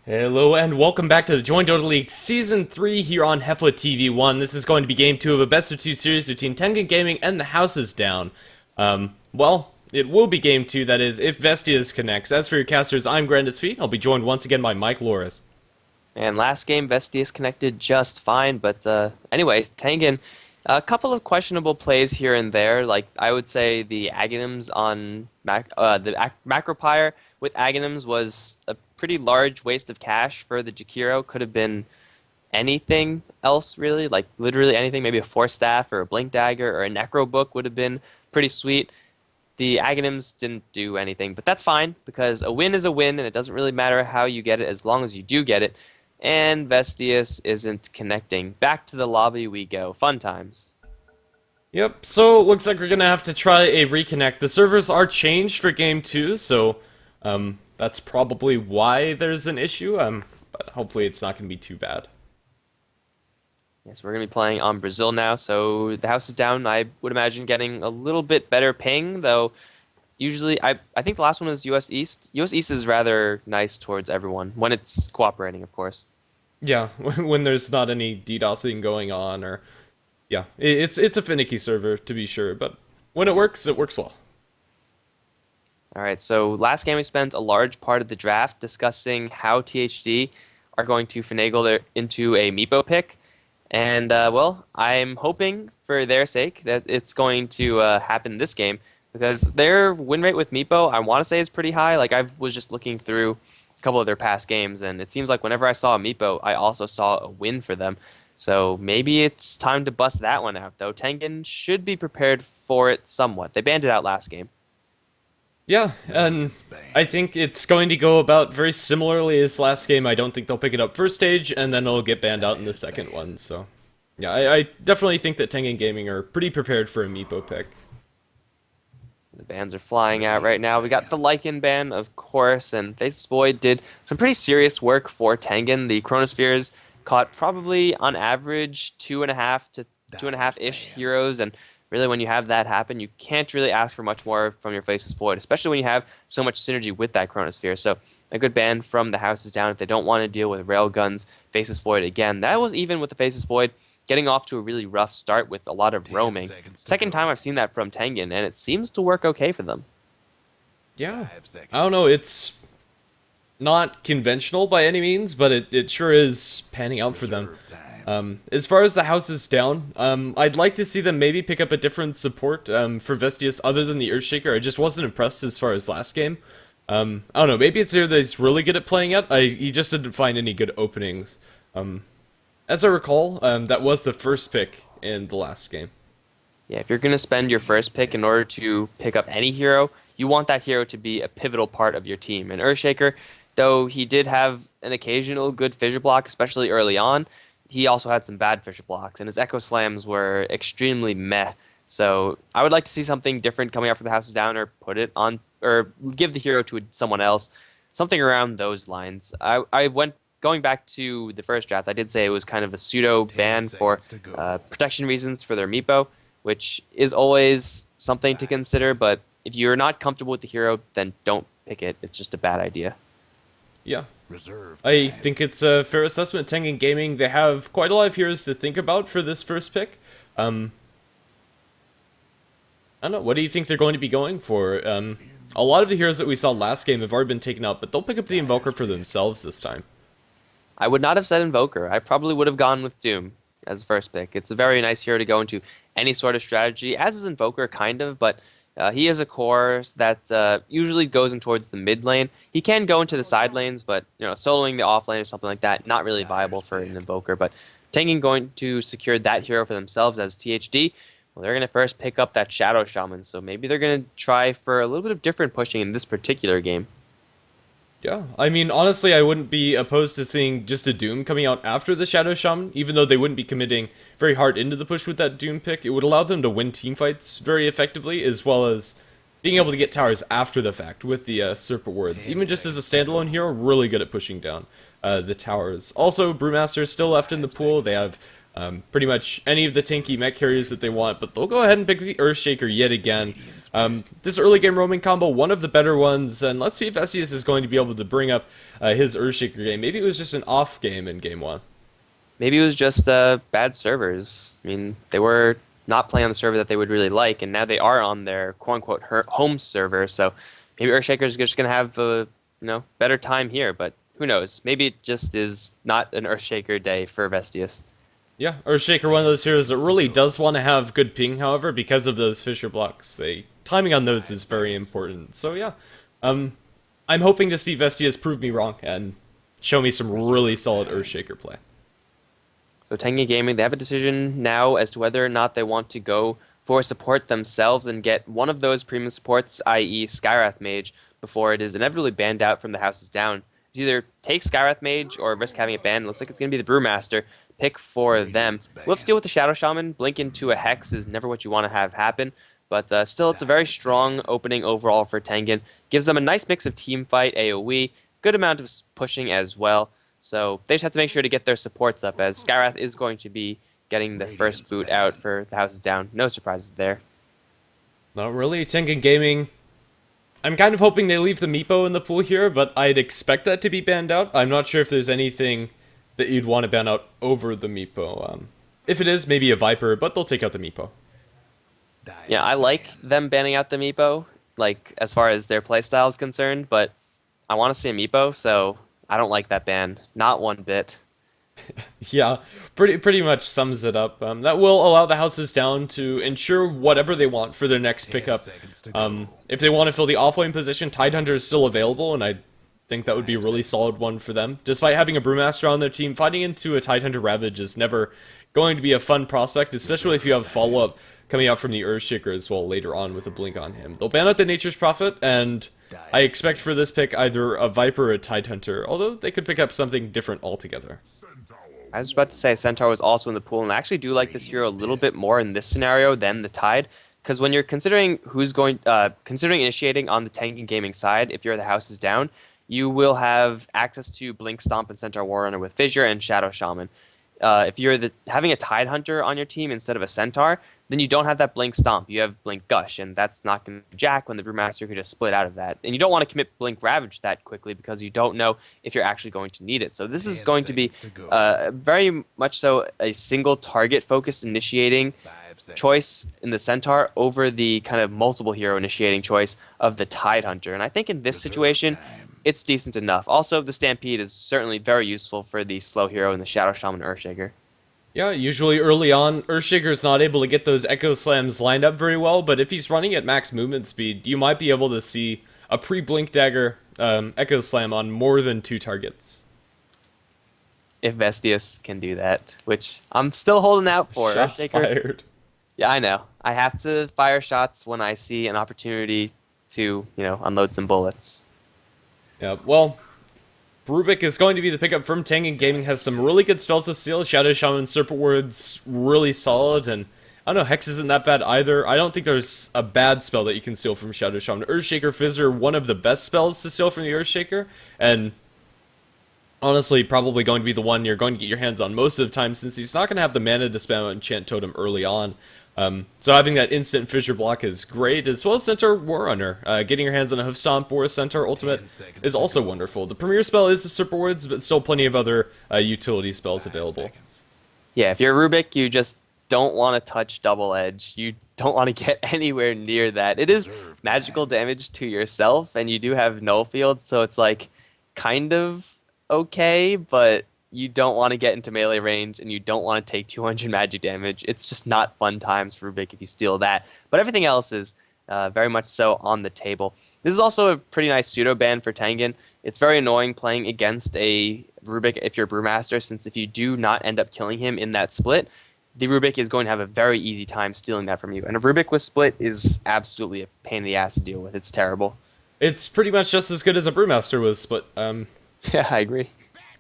Hello and welcome back to the Join Dota League Season 3 here on HeflaTV 1. This is going to be Game 2 of a best of 2 series between Tengen Gaming and the House is Down. Well, it will be Game 2, that is, if Vestius connects. As for your casters, I'm Grandis Feet. I'll be joined once again by Mike Loris. And last game, Vestius connected just fine, but anyways, Tengen, a couple of questionable plays here and there. Like, I would say the Aghanims on Macropyre with Aghanims was a pretty large waste of cash for the Jakiro. Could have been anything else, really, like literally anything. Maybe a Force Staff or a Blink Dagger or a Necro Book would have been pretty sweet. The Aghanims didn't do anything, but that's fine, because a win is a win, and it doesn't really matter how you get it as long as you do get it. And Vestius isn't connecting. Back to the lobby we go. Fun times. Yep, so looks like we're gonna have to try a reconnect. The servers are changed for Game 2, so that's probably why there's an issue, but hopefully it's not gonna be too bad. Yes, we're going to be playing on Brazil now, so the house is down. I would imagine getting a little bit better ping, though usually I think the last one was US East. US East is rather nice towards everyone, when it's cooperating, of course. Yeah, when there's not any DDoSing going on, or yeah, it's a finicky server to be sure, but when it works well. All right, so last game we spent a large part of the draft discussing how THD are going to finagle into a Meepo pick. And, well, I'm hoping for their sake that it's going to happen this game, because their win rate with Meepo, I want to say, is pretty high. Like, I was just looking through a couple of their past games, and it seems like whenever I saw a Meepo, I also saw a win for them. So maybe it's time to bust that one out, though. Tengen should be prepared for it somewhat. They banned it out last game. Yeah, and I think it's going to go about very similarly as last game. I don't think they'll pick it up first stage, and then it'll get banned out in the second one, so... Yeah, I definitely think that Tengen Gaming are pretty prepared for a Meepo pick. The bans are flying out right now. We got the Lycan ban, of course, and Faceless Void did some pretty serious work for Tengen. The Chronospheres caught probably, on average, 2.5 to 2.5-ish heroes, and really when you have that happen, you can't really ask for much more from your Faceless Void, especially when you have so much synergy with that Chronosphere. So a good ban from the House is Down if they don't want to deal with Railguns, Faceless Void again. That was even with the Faceless Void getting off to a really rough start with a lot of roaming. Second time I've seen that from Tengen, and it seems to work okay for them. Yeah, I don't know, it's not conventional by any means, but it sure is panning out for them. As far as the House is Down, I'd like to see them maybe pick up a different support for Vestius other than the Earthshaker. I just wasn't impressed as far as last game. I don't know, maybe it's either that he's really good at playing it, he just didn't find any good openings. As I recall, that was the first pick in the last game. Yeah, if you're going to spend your first pick in order to pick up any hero, you want that hero to be a pivotal part of your team. And Earthshaker, though he did have an occasional good fissure block, especially early on, he also had some bad fissure blocks, and his Echo Slams were extremely meh. So I would like to see something different coming out for the House is Down, or put it on, or give the hero to someone else. Something around those lines. Going back to the first draft, I did say it was kind of a pseudo ban for protection reasons for their Meepo, which is always something to consider, but if you're not comfortable with the hero, then don't pick it. It's just a bad idea. Yeah. I think it's a fair assessment. Tengen Gaming, they have quite a lot of heroes to think about for this first pick. I don't know, what do you think they're going to be going for? A lot of the heroes that we saw last game have already been taken out, but they'll pick up the Invoker for themselves this time. I would not have said Invoker. I probably would have gone with Doom as the first pick. It's a very nice hero to go into any sort of strategy, as is Invoker, kind of, but he is a core that usually goes in towards the mid lane. He can go into the side lanes, but soloing the off lane or something like that, not really viable for an Invoker. But Tengen going to secure that hero for themselves as THD. Well, they're going to first pick up that Shadow Shaman, so maybe they're going to try for a little bit of different pushing in this particular game. Yeah, I mean, honestly, I wouldn't be opposed to seeing just a Doom coming out after the Shadow Shaman, even though they wouldn't be committing very hard into the push with that Doom pick. It would allow them to win teamfights very effectively, as well as being able to get towers after the fact with the Serpent Wards. Even just as a standalone hero, really good at pushing down the towers. Also, Brewmaster is still left in the pool. They have pretty much any of the tanky mech carriers that they want, but they'll go ahead and pick the Earthshaker yet again. This early game roaming combo, one of the better ones, and let's see if Vestius is going to be able to bring up his Earthshaker game. Maybe it was just an off game in game 1. Maybe it was just bad servers. I mean, they were not playing on the server that they would really like, and now they are on their quote-unquote home server, so maybe Earthshaker is just going to have a better time here, but who knows? Maybe it just is not an Earthshaker day for Vestius. Yeah, Earthshaker, one of those heroes that really does want to have good ping, however, because of those fissure blocks. Timing on those is very important. So yeah, I'm hoping to see Vestius prove me wrong and show me some really solid Earthshaker play. So Tengen Gaming, they have a decision now as to whether or not they want to go for support themselves and get one of those premium supports, i.e. Skywrath Mage, before it is inevitably banned out from the Houses Down. It's either take Skywrath Mage or risk having it banned. It looks like it's going to be the Brewmaster pick for them. We'll have to deal with the Shadow Shaman. Blink into a Hex is never what you want to have happen, but still it's a very strong opening overall for Tengen. Gives them a nice mix of team fight, AoE, good amount of pushing as well. So they just have to make sure to get their supports up, as Skywrath is going to be getting the first boot out for the Houses Down. No surprises there. Not really. Tengen Gaming, I'm kind of hoping they leave the Meepo in the pool here, but I'd expect that to be banned out. I'm not sure if there's anything that you'd want to ban out over the Meepo. If it is, maybe a Viper, but they'll take out the Meepo. Yeah, I like them banning out the Meepo, like, as far as their playstyle is concerned, but I want to see a Meepo, so I don't like that ban. Not one bit. Yeah, pretty much sums it up. That will allow the Houses Down to ensure whatever they want for their next pickup. If they want to fill the offlane position, Tidehunter is still available, and I think that would be a really solid one for them. Despite having a Brewmaster on their team, fighting into a Tidehunter Ravage is never going to be a fun prospect, especially if you have follow-up coming out from the Earthshaker as well later on with a Blink on him. They'll ban out the Nature's Prophet, and I expect for this pick either a Viper or a Tidehunter, although they could pick up something different altogether. I was about to say Centaur was also in the pool, and I actually do like this hero a little bit more in this scenario than the Tide, because when you're considering considering initiating on the Tengen Gaming side, if you're the Houses Down, you will have access to Blink Stomp and Centaur Warrunner with Fissure and Shadow Shaman. If you're having a Tidehunter on your team instead of a Centaur, then you don't have that Blink Stomp. You have Blink Gush, and that's not going to jack when the Brewmaster can just split out of that. And you don't want to commit Blink Ravage that quickly because you don't know if you're actually going to need it. So this is going to be very much so a single target focused initiating choice in the Centaur over the kind of multiple hero initiating choice of the Tidehunter. And I think in this situation, it's decent enough. Also, the Stampede is certainly very useful for the slow hero in the Shadow Shaman Earthshaker. Yeah, usually early on, Earthshaker's not able to get those Echo Slams lined up very well, but if he's running at max movement speed, you might be able to see a pre-Blink Dagger Echo Slam on more than 2 targets. If Vestius can do that, which I'm still holding out for. Shots fired. Yeah, I know. I have to fire shots when I see an opportunity to, unload some bullets. Yeah, well, Rubik is going to be the pickup from Tengen Gaming. Has some really good spells to steal. Shadow Shaman, Serpent Word's really solid, and I don't know, Hex isn't that bad either. I don't think there's a bad spell that you can steal from Shadow Shaman. Earthshaker Fizzer, one of the best spells to steal from the Earthshaker, and honestly, probably going to be the one you're going to get your hands on most of the time, since he's not going to have the mana to spam Enchant Totem early on. So having that instant fissure block is great, as well as Centaur Warrunner. Getting your hands on a Hoof Stomp or a Centaur Ultimate is also wonderful. The premier spell is the Serpent Words, but still plenty of other utility spells available. Yeah, if you're Rubik, you just don't want to touch Double Edge. You don't want to get anywhere near that. It is magical damage to yourself, and you do have Null Field, so it's like kind of okay, but you don't want to get into melee range, and you don't want to take 200 magic damage. It's just not fun times for Rubik if you steal that. But everything else is very much so on the table. This is also a pretty nice pseudo-ban for Tengen. It's very annoying playing against a Rubik if you're Brewmaster, since if you do not end up killing him in that split, the Rubik is going to have a very easy time stealing that from you. And a Rubik with split is absolutely a pain in the ass to deal with. It's terrible. It's pretty much just as good as a Brewmaster with split. Yeah, I agree.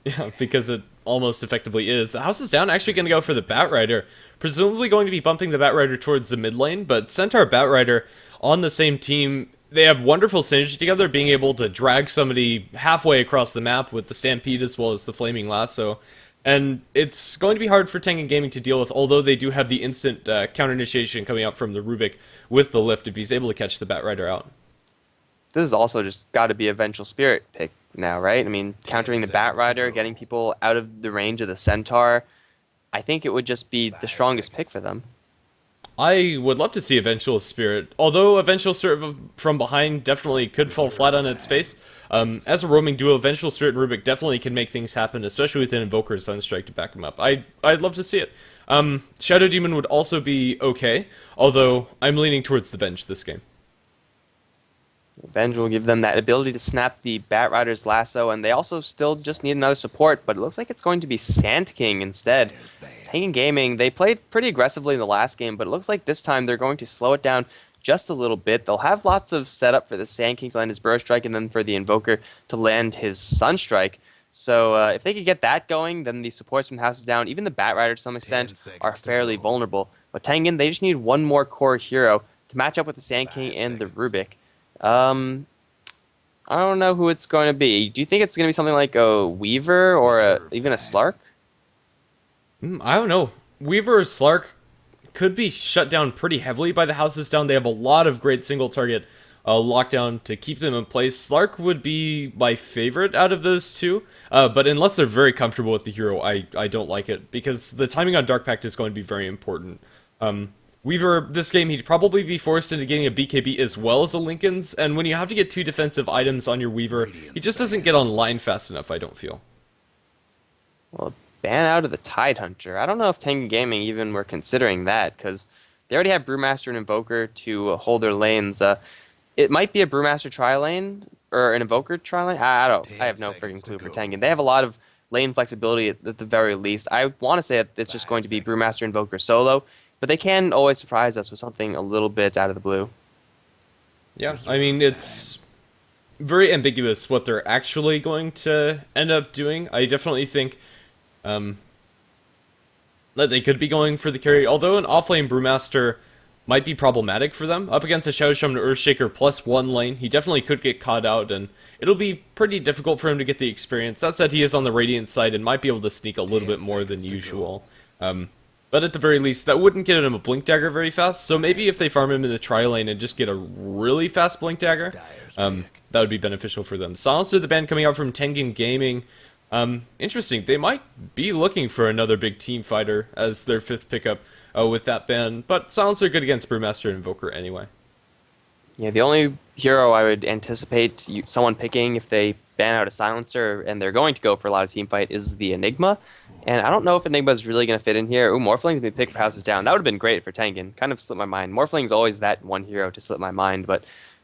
Yeah, because it almost effectively is. The House is Down actually going to go for the Batrider. Presumably going to be bumping the Batrider towards the mid lane, but Centaur Batrider on the same team, they have wonderful synergy together, being able to drag somebody halfway across the map with the Stampede as well as the Flaming Lasso. And it's going to be hard for Tengen Gaming to deal with, although they do have the instant counter initiation coming out from the Rubik with the lift if he's able to catch the Bat Rider out. This is also just got to be a Vengeful Spirit pick now, right? I mean, countering the Bat Rider, getting people out of the range of the Centaur, I think it would just be the strongest pick for them. I would love to see a Vengeful Spirit, although a Vengeful Spirit from behind definitely could fall flat on its face. As a roaming duo, Vengeful Spirit and Rubik definitely can make things happen, especially with an Invoker Sunstrike to back him up. I'd love to see it. Shadow Demon would also be okay, although I'm leaning towards the Venge this game. Venge will give them that ability to snap the Bat Rider's lasso, and they also still just need another support, but it looks like it's going to be Sand King instead. Tengen Gaming, they played pretty aggressively in the last game, but it looks like this time they're going to slow it down just a little bit. They'll have lots of setup for the Sand King to land his Burst Strike, and then for the Invoker to land his Sunstrike. So if they could get that going, then the supports from the House is Down, even the Bat Rider to some extent, are fairly vulnerable. But Tengen, they just need one more core hero to match up with the Sand King and the Rubik. I don't know who it's going to be. Do you think it's going to be something like a Weaver or even a Slark? I don't know. Weaver or Slark could be shut down pretty heavily by the Houses Down. They have a lot of great single target lockdown to keep them in place. Slark would be my favorite out of those two, but unless they're very comfortable with the hero, I don't like it, because the timing on Dark Pact is going to be very important. Weaver, this game, he'd probably be forced into getting a BKB as well as a Lincoln's, and when you have to get two defensive items on your Weaver, he just doesn't get online fast enough, I don't feel. Well, ban out of the Tidehunter. I don't know if Tengen Gaming even were considering that, because they already have Brewmaster and Invoker to hold their lanes. It might be a Brewmaster tri-lane, or an Invoker tri-lane. I have no freaking clue for Tengen. They have a lot of lane flexibility at the very least. I want to say that it's just going to be Brewmaster Invoker solo, but they can always surprise us with something a little bit out of the blue. Yeah, I mean, it's very ambiguous what they're actually going to end up doing. I definitely think that they could be going for the carry, although an offlane Brewmaster might be problematic for them. Up against a Shadow Shaman Earthshaker plus one lane, he definitely could get caught out, and it'll be pretty difficult for him to get the experience. That said, he is on the Radiant side and might be able to sneak a little bit more than usual. But at the very least, that wouldn't get him a Blink Dagger very fast, so maybe if they farm him in the tri-lane and just get a really fast Blink Dagger, that would be beneficial for them. Silencer, the ban coming out from Tengen Gaming. Interesting, they might be looking for another big team fighter as their fifth pickup with that ban, but Silencer good against Brewmaster and Invoker anyway. Yeah, the only hero I would anticipate someone picking if they ban out a Silencer, and they're going to go for a lot of team fight, is the Enigma. And I don't know if Enigma is really going to fit in here. Ooh, Morphling's been picked for Houses Down. That would have been great for Tengen. Kind of slipped my mind. Morphling's always that one hero to slip my mind, but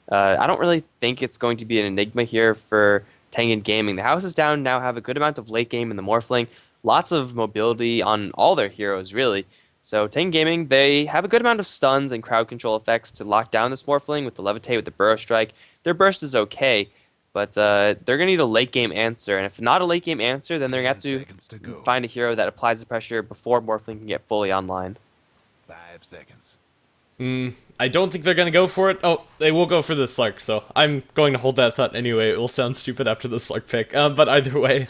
I don't really think it's going to be an Enigma here for Tengen Gaming. The Houses Down now have a good amount of late game in the Morphling. Lots of mobility on all their heroes, really. So Tengen Gaming, they have a good amount of stuns and crowd control effects to lock down this Morphling with the Levitate, with the Burst Strike. Their Burst is okay, but they're going to need a late game answer. And if not a late game answer, then they're going to have to find a hero that applies the pressure before Morphling can get fully online. 5 seconds. I don't think they're going to go for it. Oh, they will go for the Slark, so I'm going to hold that thought anyway. It will sound stupid after the Slark pick, but either way.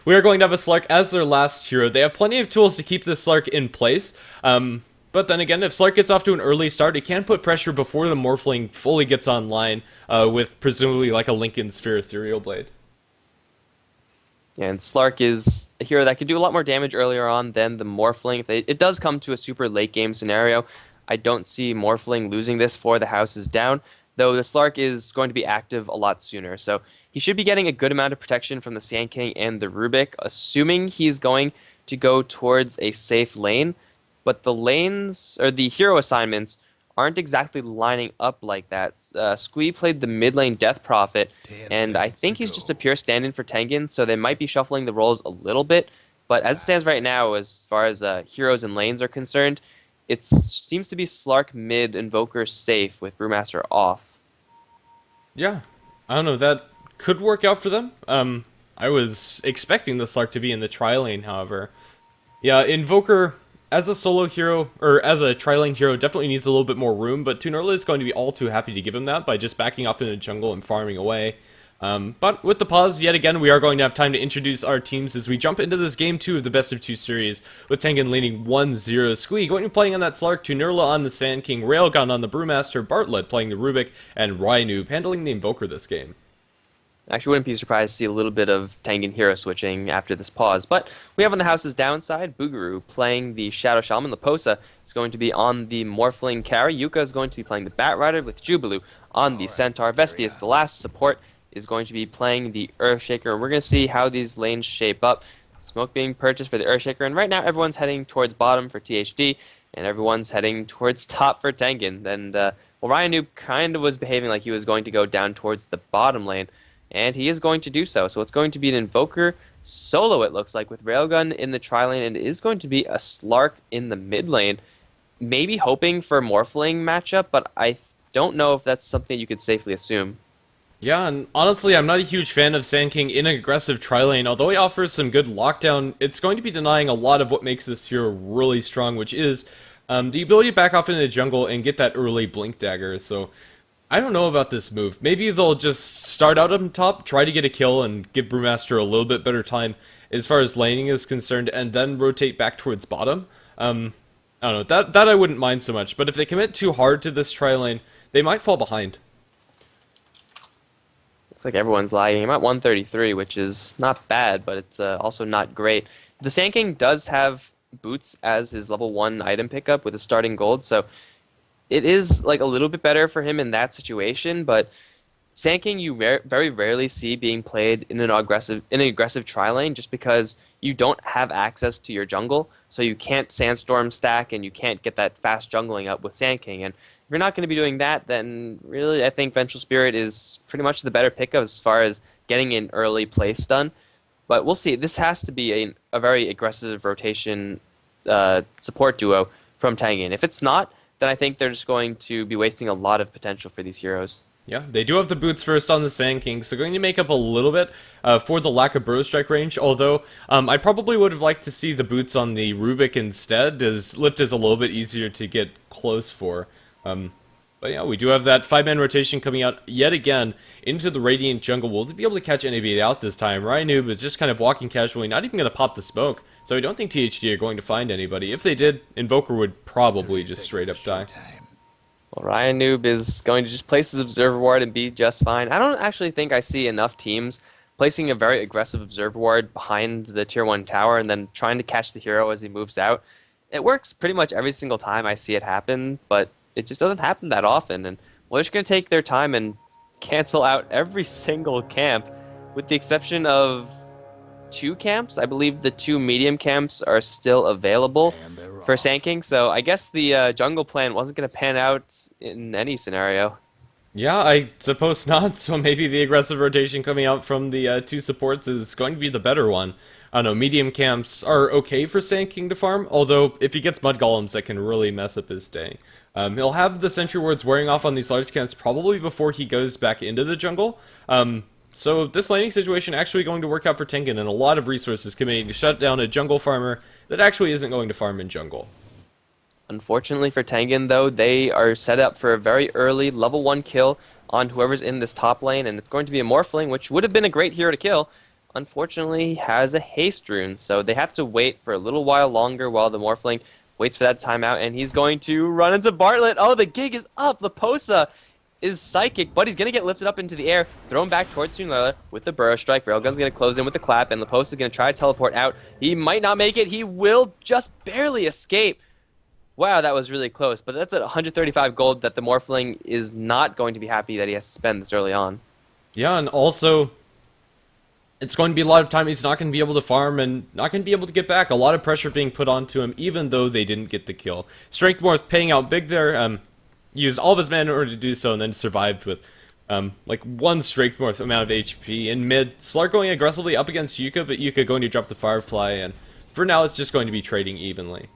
We are going to have a Slark as their last hero. They have plenty of tools to keep this Slark in place, but then again, if Slark gets off to an early start, it can put pressure before the Morphling fully gets online with presumably like a Lincoln Sphere Ethereal Blade. Yeah, and Slark is a hero that could do a lot more damage earlier on than the Morphling. If it does come to a super late game scenario, I don't see Morphling losing this for the Houses Down, though the Slark is going to be active a lot sooner. So he should be getting a good amount of protection from the Sand King and the Rubik, assuming he's going to go towards a safe lane. But the lanes, or the hero assignments, aren't exactly lining up like that. Squee played the mid lane Death Prophet, and I think he's just a pure stand-in for Tengen, so they might be shuffling the roles a little bit. But as it stands right now, as far as heroes and lanes are concerned, it seems to be Slark mid, Invoker safe with Brewmaster off. Yeah, I don't know, that could work out for them. I was expecting the Slark to be in the tri-lane, however. Yeah, Invoker, as a solo hero, or as a tri-lane hero, definitely needs a little bit more room, but Tunerla is going to be all too happy to give him that by just backing off in the jungle and farming away. But with the pause, yet again, we are going to have time to introduce our teams as we jump into this game 2 of the best of 2 series, with Tengen leading 1-0. Squee going to be playing on that Slark, Tunurla on the Sand King, Railgun on the Brewmaster, Bartlett playing the Rubik, and Ryanoob handling the Invoker this game. Actually, wouldn't be surprised to see a little bit of Tengen hero switching after this pause. But we have on the house's downside, Boogaroo playing the Shadow Shaman. Laposa is going to be on the Morphling carry. Yuka is going to be playing the Bat Rider with Jubilu on the Centaur. Vestius, the last support, is going to be playing the Earthshaker. And we're going to see how these lanes shape up. Smoke being purchased for the Earthshaker. And right now, everyone's heading towards bottom for THD. And everyone's heading towards top for Tengen. And, well, Ryanoob kind of was behaving like he was going to go down towards the bottom lane. And he is going to do so. So it's going to be an Invoker solo, it looks like, with Railgun in the tri-lane, and it is going to be a Slark in the mid lane. Maybe hoping for a Morphling matchup, but I don't know if that's something you could safely assume. Yeah, and honestly, I'm not a huge fan of Sand King in an aggressive tri-lane. Although he offers some good lockdown, it's going to be denying a lot of what makes this hero really strong, which is the ability to back off into the jungle and get that early Blink Dagger. So I don't know about this move. Maybe they'll just start out on top, try to get a kill, and give Brewmaster a little bit better time as far as laning is concerned, and then rotate back towards bottom. I don't know, that I wouldn't mind so much, but if they commit too hard to this tri-lane, they might fall behind. Looks like everyone's lagging. I'm at 133, which is not bad, but it's also not great. The Sand King does have Boots as his level 1 item pickup with a starting gold, so it is like a little bit better for him in that situation, but Sand King you very rarely see being played in an aggressive tri-lane just because you don't have access to your jungle, so you can't Sandstorm stack and you can't get that fast jungling up with Sand King. And if you're not going to be doing that, then really I think Vengeful Spirit is pretty much the better pickup as far as getting an early play stun. But we'll see. This has to be a very aggressive rotation support duo from Tengen. If it's not, then I think they're just going to be wasting a lot of potential for these heroes. Yeah, they do have the boots first on the Sand King, so going to make up a little bit for the lack of Burrow Strike range, although I probably would have liked to see the boots on the Rubik instead, as Lift is a little bit easier to get close for. But yeah, we do have that 5-man rotation coming out yet again into the Radiant jungle. Will they be able to catch anybody out this time? Ryanoob is just kind of walking casually, not even going to pop the smoke, so I don't think THD are going to find anybody. If they did, Invoker would probably just straight up die. Well, Ryanoob is going to just place his Observer Ward and be just fine. I don't actually think I see enough teams placing a very aggressive Observer Ward behind the Tier 1 tower and then trying to catch the hero as he moves out. It works pretty much every single time I see it happen, but it just doesn't happen that often. And well, they're just going to take their time and cancel out every single camp, with the exception of 2 camps. I believe the 2 medium camps are still available for Sand King, so I guess the jungle plan wasn't going to pan out in any scenario. Yeah, I suppose not, so maybe the aggressive rotation coming out from the 2 supports is going to be the better one. I don't know, medium camps are okay for Sand King to farm, although if he gets Mud Golems, that can really mess up his stay. He'll have the Sentry Wards wearing off on these large camps probably before he goes back into the jungle. So this laning situation actually going to work out for Tengen, and a lot of resources committing to shut down a jungle farmer that actually isn't going to farm in jungle. Unfortunately for Tengen, though, they are set up for a very early level 1 kill on whoever's in this top lane, and it's going to be a Morphling, which would have been a great hero to kill. Unfortunately, he has a haste rune, so they have to wait for a little while longer while the Morphling waits for that timeout, and he's going to run into Bartlett. Oh, the gig is up! Laposa is psychic, but he's going to get lifted up into the air, thrown back towards Tunurla with the Burrow Strike. Railgun's going to close in with the clap, and Laposa is going to try to teleport out. He might not make it. He will just barely escape. Wow, that was really close, but that's at 135 gold that the Morphling is not going to be happy that he has to spend this early on. Yeah, and also, it's going to be a lot of time he's not going to be able to farm and not going to be able to get back. A lot of pressure being put onto him, even though they didn't get the kill. Strength Morph paying out big there, used all of his mana in order to do so, and then survived with like 1 Strength Morph amount of HP. In mid, Slark going aggressively up against Yuka, but Yuka going to drop the Firefly, and for now it's just going to be trading evenly.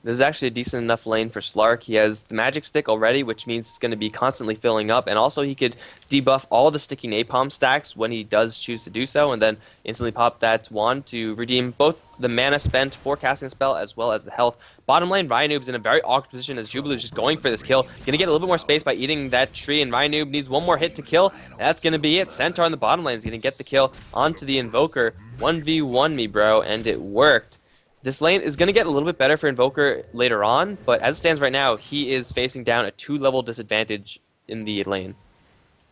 This is actually a decent enough lane for Slark. He has the magic stick already, which means it's going to be constantly filling up, and also he could debuff all the sticky napalm stacks when he does choose to do so, and then instantly pop that wand to redeem both the mana spent for casting the spell as well as the health. Bottom lane, Ryanoob's in a very awkward position as Jubilee is just going for this kill. Going to get a little bit more space by eating that tree, and Ryanoob needs one more hit to kill. That's going to be it. Centaur in the bottom lane is going to get the kill onto the Invoker. 1v1 me, bro, and it worked. This lane is going to get a little bit better for Invoker later on, but as it stands right now, he is facing down a 2-level disadvantage in the lane.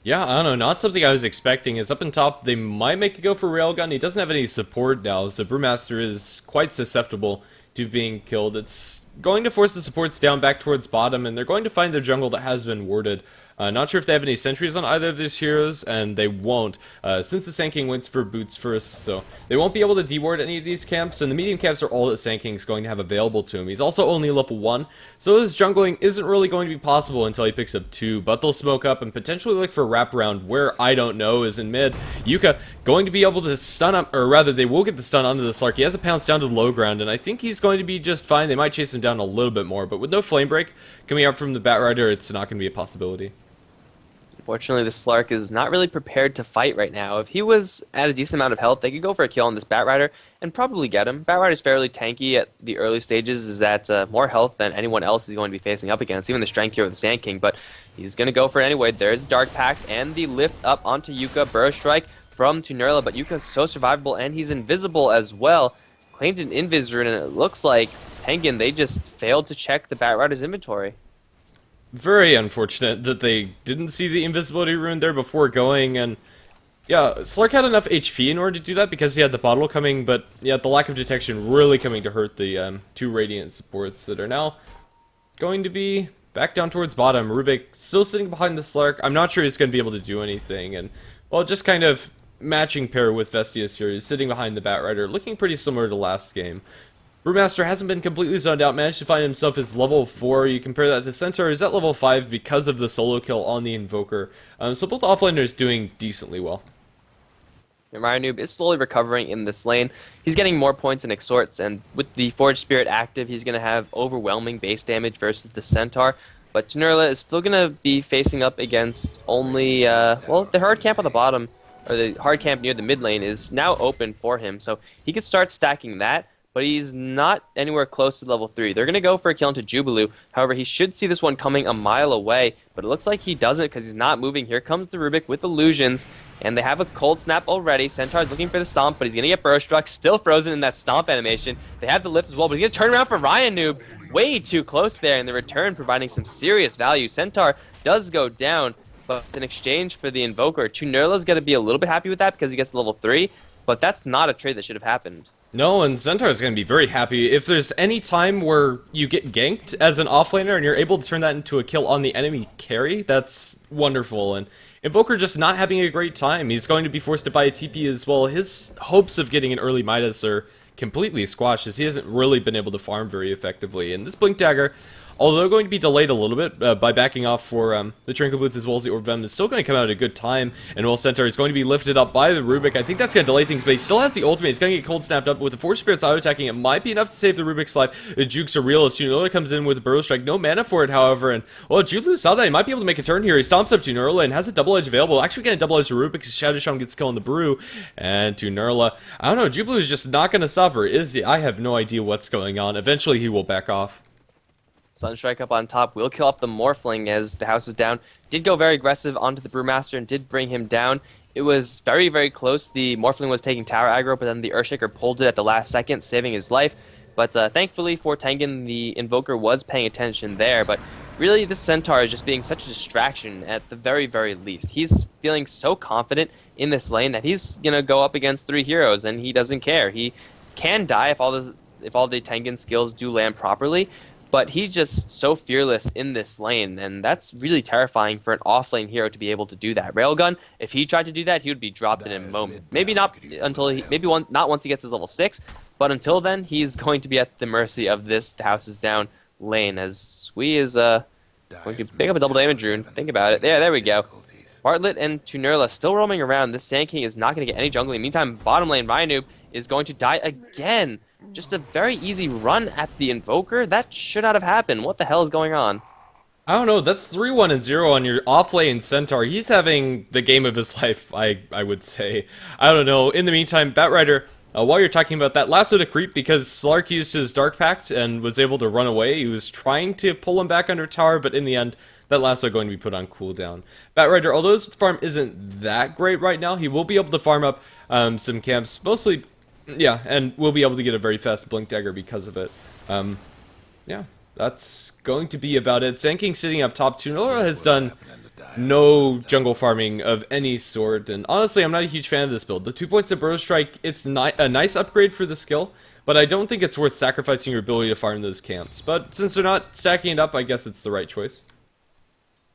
Yeah, I don't know, not something I was expecting. Is up in top, they might make a go for Railgun. He doesn't have any support now, so Brewmaster is quite susceptible to being killed. It's going to force the supports down back towards bottom, and they're going to find their jungle that has been warded. Not sure if they have any sentries on either of these heroes, and they won't, since the Sand King went for boots first, so they won't be able to deward any of these camps, and the medium camps are all that Sand King's going to have available to him. He's also only level 1, so his jungling isn't really going to be possible until he picks up 2, but they'll smoke up and potentially look for a wraparound where, I don't know, is in mid. Yuka going to be able to stun up, or rather they will get the stun onto the Slark. He has a pounce down to the low ground, and I think he's going to be just fine. They might chase him down a little bit more, but with no Flame Break coming out from the Batrider, it's not going to be a possibility. Fortunately, the Slark is not really prepared to fight right now. If he was at a decent amount of health, they could go for a kill on this Batrider and probably get him. Batrider is fairly tanky at the early stages, is at more health than anyone else is going to be facing up against, even the Strength hero of the Sand King, but he's going to go for it anyway. There's Dark Pact and the lift up onto Yuka. Burrow Strike from Tunerla, but Yuka's so survivable and he's invisible as well. Claimed an Invis rune, and it looks like Tengen, they just failed to check the Batrider's inventory. Very unfortunate that they didn't see the invisibility rune there before going, and yeah, Slark had enough HP in order to do that because he had the bottle coming, but yeah, the lack of detection really coming to hurt the 2 Radiant supports that are now going to be back down towards bottom. Rubik still sitting behind the Slark. I'm not sure he's going to be able to do anything, and well, just kind of matching pair with Vestius here. He's sitting behind the Batrider, looking pretty similar to last game. Brewmaster hasn't been completely zoned out, managed to find himself as level 4. You compare that to Centaur, he's at level 5 because of the solo kill on the Invoker. So both offlaners doing decently well. And Ryanoob is slowly recovering in this lane. He's getting more points in Exhorts, and with the Forge Spirit active, he's going to have overwhelming base damage versus the Centaur. But Tunerla is still going to be facing up against only, well, the hard camp on the bottom, or the hard camp near the mid lane is now open for him. So he could start stacking that, but he's not anywhere close to level 3. They're going to go for a kill into Jubilee. However, he should see this one coming a mile away, but it looks like he doesn't because he's not moving. Here comes the Rubik with illusions, and they have a cold snap already. Centaur's looking for the stomp, but he's going to get burst struck, still frozen in that stomp animation. They have the lift as well, but he's going to turn around for Ryanoob. Way too close there, and the return providing some serious value. Centaur does go down, but in exchange for the Invoker, Tunerla's going to be a little bit happy with that because he gets level 3, but that's not a trade that should have happened. No, and Centaur is going to be very happy. If there's any time where you get ganked as an offlaner and you're able to turn that into a kill on the enemy carry, that's wonderful. And Invoker just not having a great time. He's going to be forced to buy a TP as well. His hopes of getting an early Midas are completely squashed as he hasn't really been able to farm very effectively. And this Blink Dagger, although going to be delayed a little bit by backing off for the Trinket Boots as well as the Orb Venom, is still going to come out at a good time, and while Centaur is going to be lifted up by the Rubik, I think that's going to delay things, but he still has the ultimate. He's going to get cold snapped up with the Force Spirits auto-attacking. It might be enough to save the Rubik's life. The Jukes are real as Tunerla comes in with a Burrow Strike. No mana for it, however, and well, Jubilee saw that. He might be able to make a turn here. He stomps up Tunerla and has a double edge available. Actually getting a double edge to Rubik because Shadow Shaman gets killed on the Brew, and Tunerla, I don't know, Jubilee is just not going to stop her, is he? I have no idea what's going on. Eventually he will back off. Sunstrike up on top will kill off the Morphling as the house is down. Did go very aggressive onto the Brewmaster and did bring him down. It was very, very close. The Morphling was taking tower aggro, but then the Earthshaker pulled it at the last second, saving his life. But thankfully for Tengen, the Invoker was paying attention there. But really, this Centaur is just being such a distraction at the very, very least. He's feeling so confident in this lane that he's going to go up against 3 heroes, and he doesn't care. He can die if all the Tengen skills do land properly, but he's just so fearless in this lane, and that's really terrifying for an off-lane hero to be able to do that. Railgun, if he tried to do that, he would be dropped in a moment. Maybe not until not once he gets his level 6, but until then, he's going to be at the mercy of this the house is down lane, as Sui is going to pick up a double damage rune. Think about it. There we go. Bartlett and Tunerla still roaming around. This Sand King is not going to get any jungling. Meantime, bottom lane, Ryanoob is going to die again. Just a very easy run at the Invoker. That should not have happened. What the hell is going on? I don't know, that's 3-1 and 0 on your off-lane Centaur. He's having the game of his life, I would say. I don't know. In the meantime, Batrider, while you're talking about that, lassoed a creep because Slark used his Dark Pact and was able to run away. He was trying to pull him back under tower, but in the end, that lasso going to be put on cooldown. Batrider, although his farm isn't that great right now, he will be able to farm up some camps, mostly, yeah, and will be able to get a very fast Blink Dagger because of it. Yeah, that's going to be about it. King sitting up top, Tunora has done no jungle farming of any sort, and honestly, I'm not a huge fan of this build. The 2 points of Burrow Strike, it's a nice upgrade for the skill, but I don't think it's worth sacrificing your ability to farm those camps. But since they're not stacking it up, I guess it's the right choice.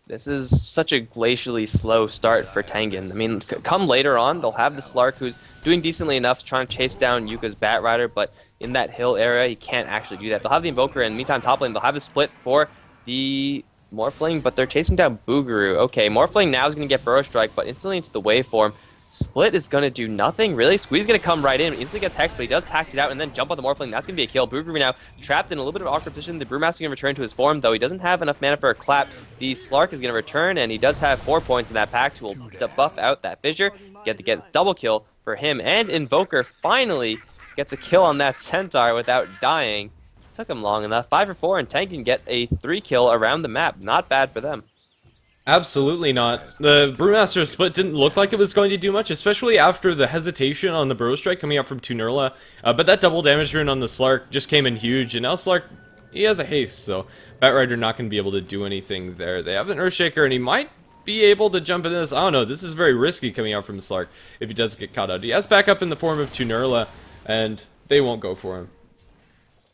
This is such a glacially slow start for Tengen. I mean, come later on, they'll have the Slark who's doing decently enough, trying to chase down Yuka's Batrider, but in that hill area, he can't actually do that. They'll have the Invoker, and meantime, top lane, they'll have the split for the Morphling, but they're chasing down Boogaroo. Okay, Morphling now is going to get Burrow Strike, but instantly into the waveform. Split is going to do nothing, really. Squeeze going to come right in, instantly gets Hex, but he does pact it out and then jump on the Morphling. That's going to be a kill. Boogaroo now trapped in a little bit of awkward position. The Brewmaster going to return to his form, though he doesn't have enough mana for a clap. The Slark is going to return, and he does have 4 points in that pact, who will buff out that fissure. Get double kill for him, and Invoker finally gets a kill on that Centaur without dying. Took him long enough. 5 for 4, and Tengen get a 3 kill around the map. Not bad for them. Absolutely not. The Brewmaster split didn't look like it was going to do much, especially after the hesitation on the Burrow Strike coming out from Tunurla. But that double damage rune on the Slark just came in huge, and now Slark, he has a haste, so Batrider not going to be able to do anything there. They have an Earthshaker, and he might be able to jump into this. I don't know, this is very risky coming out from Slark if he does get caught out. He has backup in the form of Tunurla, and they won't go for him.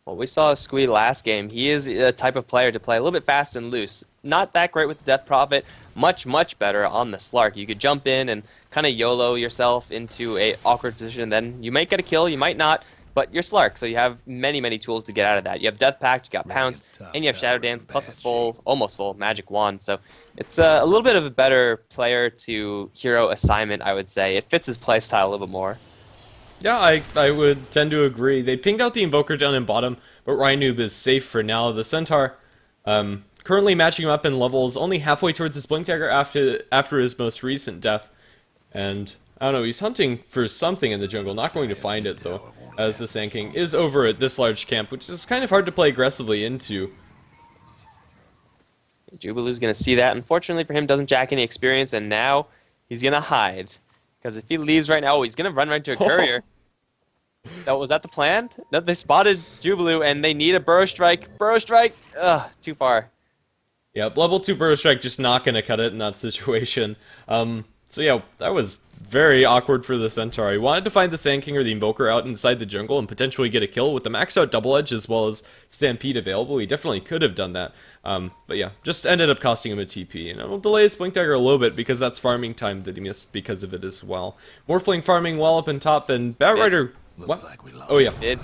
Well, we saw Squee last game. He is a type of player to play a little bit fast and loose. Not that great with the Death Prophet. Much, much better on the Slark. You could jump in and kind of YOLO yourself into a awkward position. Then you might get a kill, you might not, but you're Slark, so you have many, many tools to get out of that. You have Death Pact, you got Pounce, and you have Shadow Dance, plus a full, almost full Magic Wand. So it's a little bit of a better player to hero assignment, I would say. It fits his playstyle a little bit more. Yeah, I would tend to agree. They pinged out the Invoker down in bottom, but Rhynoob is safe for now. The Centaur, currently matching him up in levels, only halfway towards his Blink Dagger after his most recent death. And, I don't know, he's hunting for something in the jungle, not going to find it, though, as the Sand King is over at this large camp, which is kind of hard to play aggressively into. Jubilu's going to see that. Unfortunately for him, doesn't jack any experience, and now he's going to hide. Because if he leaves right now, he's going to run right into a courier. Was that the plan? No, they spotted Jubilu, and they need a Burrow Strike. Burrow Strike! Ugh, too far. Yep, level 2 Burrow Strike just not going to cut it in that situation. So yeah, that was very awkward for the Centaur. He wanted to find the Sand King or the Invoker out inside the jungle and potentially get a kill with the maxed out Double Edge as well as Stampede available. He definitely could have done that. But yeah, just ended up costing him a TP. And it'll delay his Blink Dagger a little bit because that's farming time that he missed because of it as well. Morphling farming well up in top, and Batrider... What? Like Oh yeah. Did.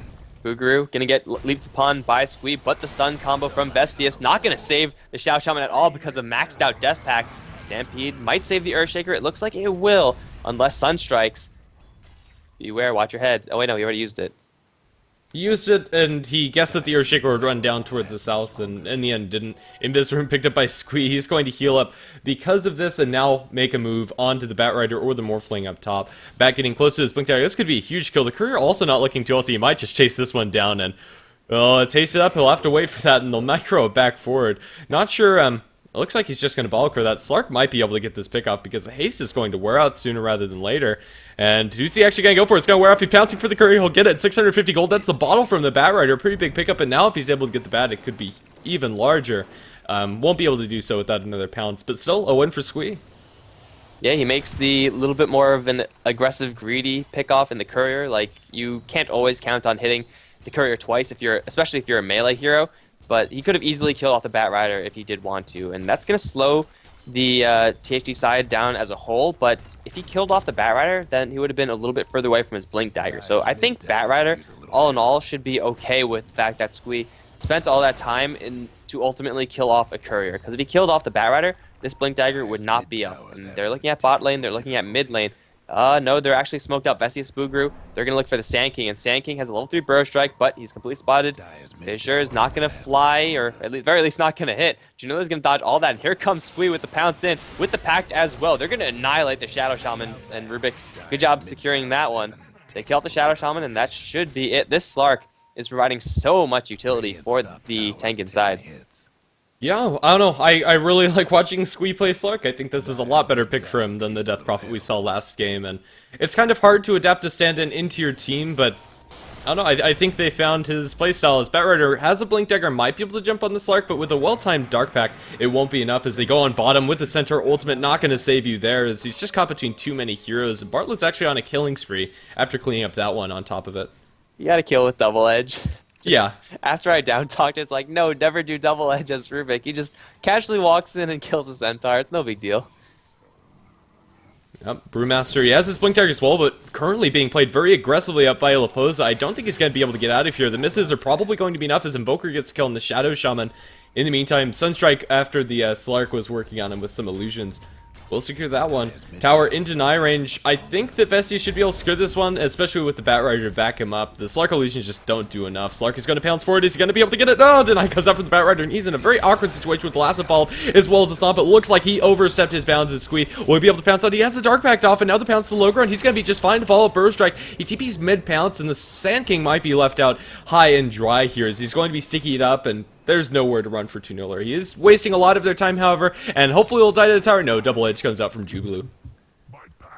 Boogaroo gonna get leaped upon by Squee, but the stun combo from Bestius not gonna save the Xiao Shaman at all because of maxed out Death Pact. Stampede might save the Earthshaker. It looks like it will, unless Sun strikes. Beware, watch your head. Oh wait, no, he already used it. He used it, and he guessed that the Earthshaker would run down towards the south, and in the end didn't. Invis Room picked up by Squee. He's going to heal up because of this, and now make a move onto the Batrider or the Morphling up top. Bat getting close to his Blink Dagger. This could be a huge kill. The Courier also not looking too healthy. He might just chase this one down, and well, it's hasted up. He'll have to wait for that, and they'll micro it back forward. Not sure, it looks like he's just going to Balcor that. Slark might be able to get this pick off because the haste is going to wear out sooner rather than later. And who's he actually going to go for? It's going to wear off. He's pouncing for the Courier. He'll get it. 650 gold. That's the bottle from the Batrider. Pretty big pickup. And now if he's able to get the bat, it could be even larger. Won't be able to do so without another pounce. But still, a win for Squee. Yeah, he makes the little bit more of an aggressive, greedy pick-off in the Courier. Like, you can't always count on hitting the Courier twice, especially if you're a melee hero. But he could have easily killed off the Batrider if he did want to. And that's going to slow the THD side down as a whole, but if he killed off the Batrider, then he would have been a little bit further away from his Blink Dagger. So I think Batrider, all in all, should be okay with the fact that Squee spent all that time to ultimately kill off a Courier. Because if he killed off the Batrider, this Blink Dagger would not be up. And they're looking at bot lane, they're looking at mid lane. No, they're actually smoked out Vesius Bugru. They're going to look for the Sand King, and Sand King has a level 3 Burrow Strike, but he's completely spotted. Fissure is not going to fly, or at least, very least not going to hit. Janoola's going to dodge all that, and here comes Squee with the pounce in, with the Pact as well. They're going to annihilate the Shadow Shaman, and Rubik, good job securing that one. They kill off the Shadow Shaman, and that should be it. This Slark is providing so much utility for the Tengen side. Yeah, I don't know. I really like watching Squee play Slark. I think this is a lot better pick for him than the Death Prophet we saw last game. And it's kind of hard to adapt a stand-in into your team, but I don't know. I think they found his playstyle. As Batrider has a Blink Dagger, might be able to jump on the Slark, but with a well-timed Dark Pact, it won't be enough as they go on bottom with the Centaur ultimate. Not going to save you there as he's just caught between too many heroes. And Bartlett's actually on a killing spree after cleaning up that one on top of it. You got to kill with Double Edge. Yeah. After I down-talked, it's like, no, never do Double Edge as Rubik. He just casually walks in and kills a Centaur. It's no big deal. Yep, Brewmaster, he has his Blink Dagger as well, but currently being played very aggressively up by Laposa. I don't think he's going to be able to get out of here. The misses are probably going to be enough as Invoker gets killed in the Shadow Shaman. In the meantime, Sunstrike, after the Slark, was working on him with some illusions. We'll secure that one. Tower in deny range. I think that Vesti should be able to secure this one, especially with the Batrider to back him up. The Slark illusions just don't do enough. Slark is going to pounce forward. Is he going to be able to get it? Oh, deny comes up from the Batrider, and he's in a very awkward situation with the last follow as well as the Stomp. It looks like he overstepped his bounds and Squee. Will he be able to pounce out? He has the Dark Pact off, and now the pounce to low ground. He's going to be just fine to follow up Burrow Strike. He TP's mid pounce, and the Sand King might be left out high and dry here as he's going to be stickied up, and there's nowhere to run for Tunola. He is wasting a lot of their time, however, and hopefully he'll die to the tower. No, Double Edge comes out from Jubilu.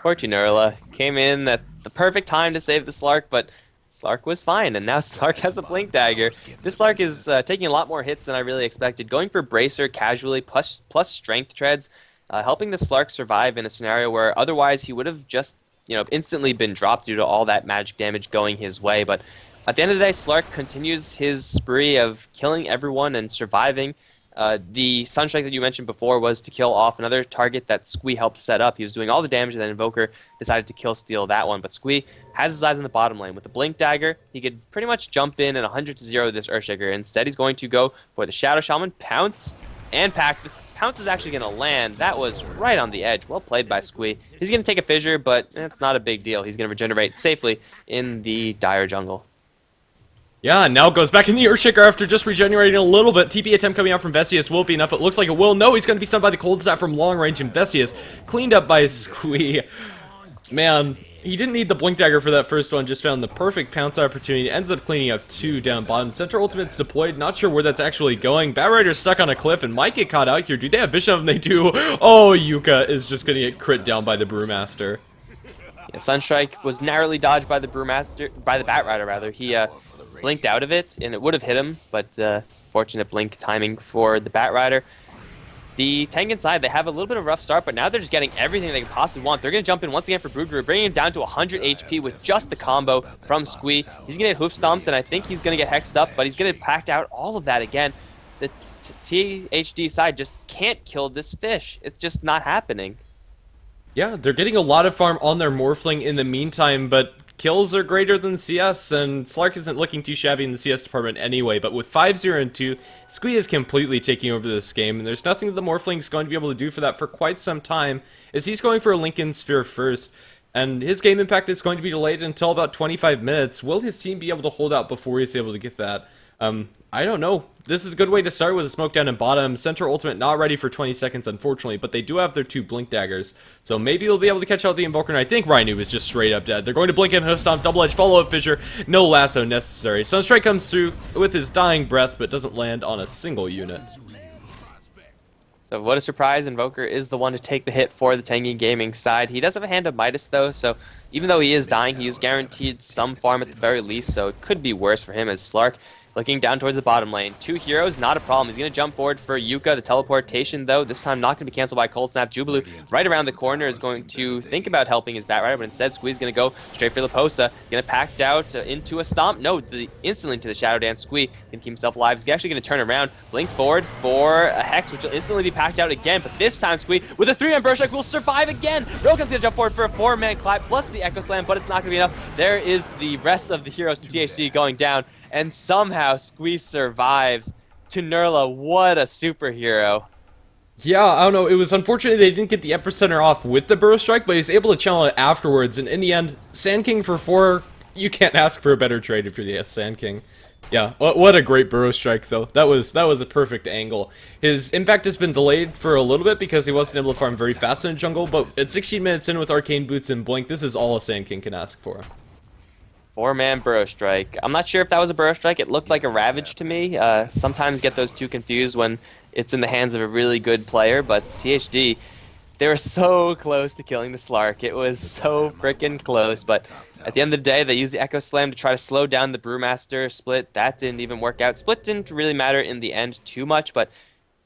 Poor Tunola came in at the perfect time to save the Slark, but Slark was fine, and now Slark has a Blink Dagger. This Slark is taking a lot more hits than I really expected, going for Bracer casually, plus Strength Treads, helping the Slark survive in a scenario where otherwise he would have just, instantly been dropped due to all that magic damage going his way, but at the end of the day, Slark continues his spree of killing everyone and surviving. The Sunstrike that you mentioned before was to kill off another target that Squee helped set up. He was doing all the damage, and then Invoker decided to kill steal that one. But Squee has his eyes in the bottom lane. With the Blink Dagger, he could pretty much jump in and 100-0 this Earthshaker. Instead, he's going to go for the Shadow Shaman, Pounce, and Pact. The Pounce is actually going to land. That was right on the edge. Well played by Squee. He's going to take a Fissure, but it's not a big deal. He's going to regenerate safely in the dire jungle. Yeah, now goes back in the Earthshaker after just regenerating a little bit. TP attempt coming out from Vestius will be enough. It looks like it will. No, he's going to be stunned by the Cold Snap from long range, and Vestius cleaned up by Squee. Man, he didn't need the Blink Dagger for that first one. Just found the perfect pounce opportunity. Ends up cleaning up 2 down bottom. Center Ultimate's deployed. Not sure where that's actually going. Batrider's stuck on a cliff and might get caught out here. Do they have vision of him? They do. Oh, Yuka is just going to get crit down by the Brewmaster. Yeah, Sunstrike was narrowly dodged by the Batrider rather. He blinked out of it, and it would have hit him, but fortunate blink timing for the Batrider. The Tengen side, they have a little bit of a rough start, but now they're just getting everything they can possibly want. They're going to jump in once again for Bugru, bringing him down to 100 HP with just the combo from Squee. He's going to get hoof stomped, and I think he's going to get hexed up, but he's going to pact out all of that again. The THD side just can't kill this fish. It's just not happening. Yeah, they're getting a lot of farm on their Morphling in the meantime, but kills are greater than CS, and Slark isn't looking too shabby in the CS department anyway, but with 5-0 and 2, Squee is completely taking over this game, and there's nothing that the Morphling is going to be able to do for that for quite some time, as he's going for a Lincoln Sphere first, and his game impact is going to be delayed until about 25 minutes. Will his team be able to hold out before he's able to get that? I don't know. This is a good way to start with a smoke down in bottom. Center Ultimate not ready for 20 seconds, unfortunately, but they do have their 2 Blink Daggers. So maybe they'll be able to catch out the Invoker, and I think Rhino is just straight up dead. They're going to Blink and Hoof Stomp, Double Edge, follow-up Fissure. No lasso necessary. Sunstrike comes through with his dying breath, but doesn't land on a single unit. So what a surprise, Invoker is the one to take the hit for the Tengen Gaming side. He does have a Hand of Midas, though, so even though he is dying, he is guaranteed some farm at the very least, so it could be worse for him as Slark. Looking down towards the bottom lane. 2 heroes, not a problem. He's going to jump forward for Yuka. The teleportation, though, this time not going to be canceled by Cold Snap. Jubilu, right around the corner, is going to think about helping his Batrider, but instead Squee's going to go straight for Laposa. Going to pact out into a stomp. No, instantly to the Shadow Dance. Squee can keep himself alive. He's actually going to turn around, blink forward for a Hex, which will instantly be packed out again, but this time Squee, with a 3-man Burst Strike, will survive again. Rokan's going to jump forward for a 4-man Clap, plus the Echo Slam, but it's not going to be enough. There is the rest of the heroes from THD going down, and somehow Squee survives. Tunerla, what a superhero. Yeah, I don't know. It was unfortunate they didn't get the epicenter off with the burrow strike, but he's able to channel it afterwards. And in the end, Sand King for 4. You can't ask for a better trade if you're the Sand King. Yeah, what a great burrow strike though. That was a perfect angle. His impact has been delayed for a little bit because he wasn't able to farm very fast in the jungle. But at 16 minutes in with Arcane Boots and Blink, this is all a Sand King can ask for. 4-man burrow strike. I'm not sure if that was a burrow strike. It looked like a ravage to me. Sometimes get those two confused when it's in the hands of a really good player, but THD, they were so close to killing the Slark. It was so freaking close, but at the end of the day, they used the Echo Slam to try to slow down the Brewmaster split. That didn't even work out. Split didn't really matter in the end too much, but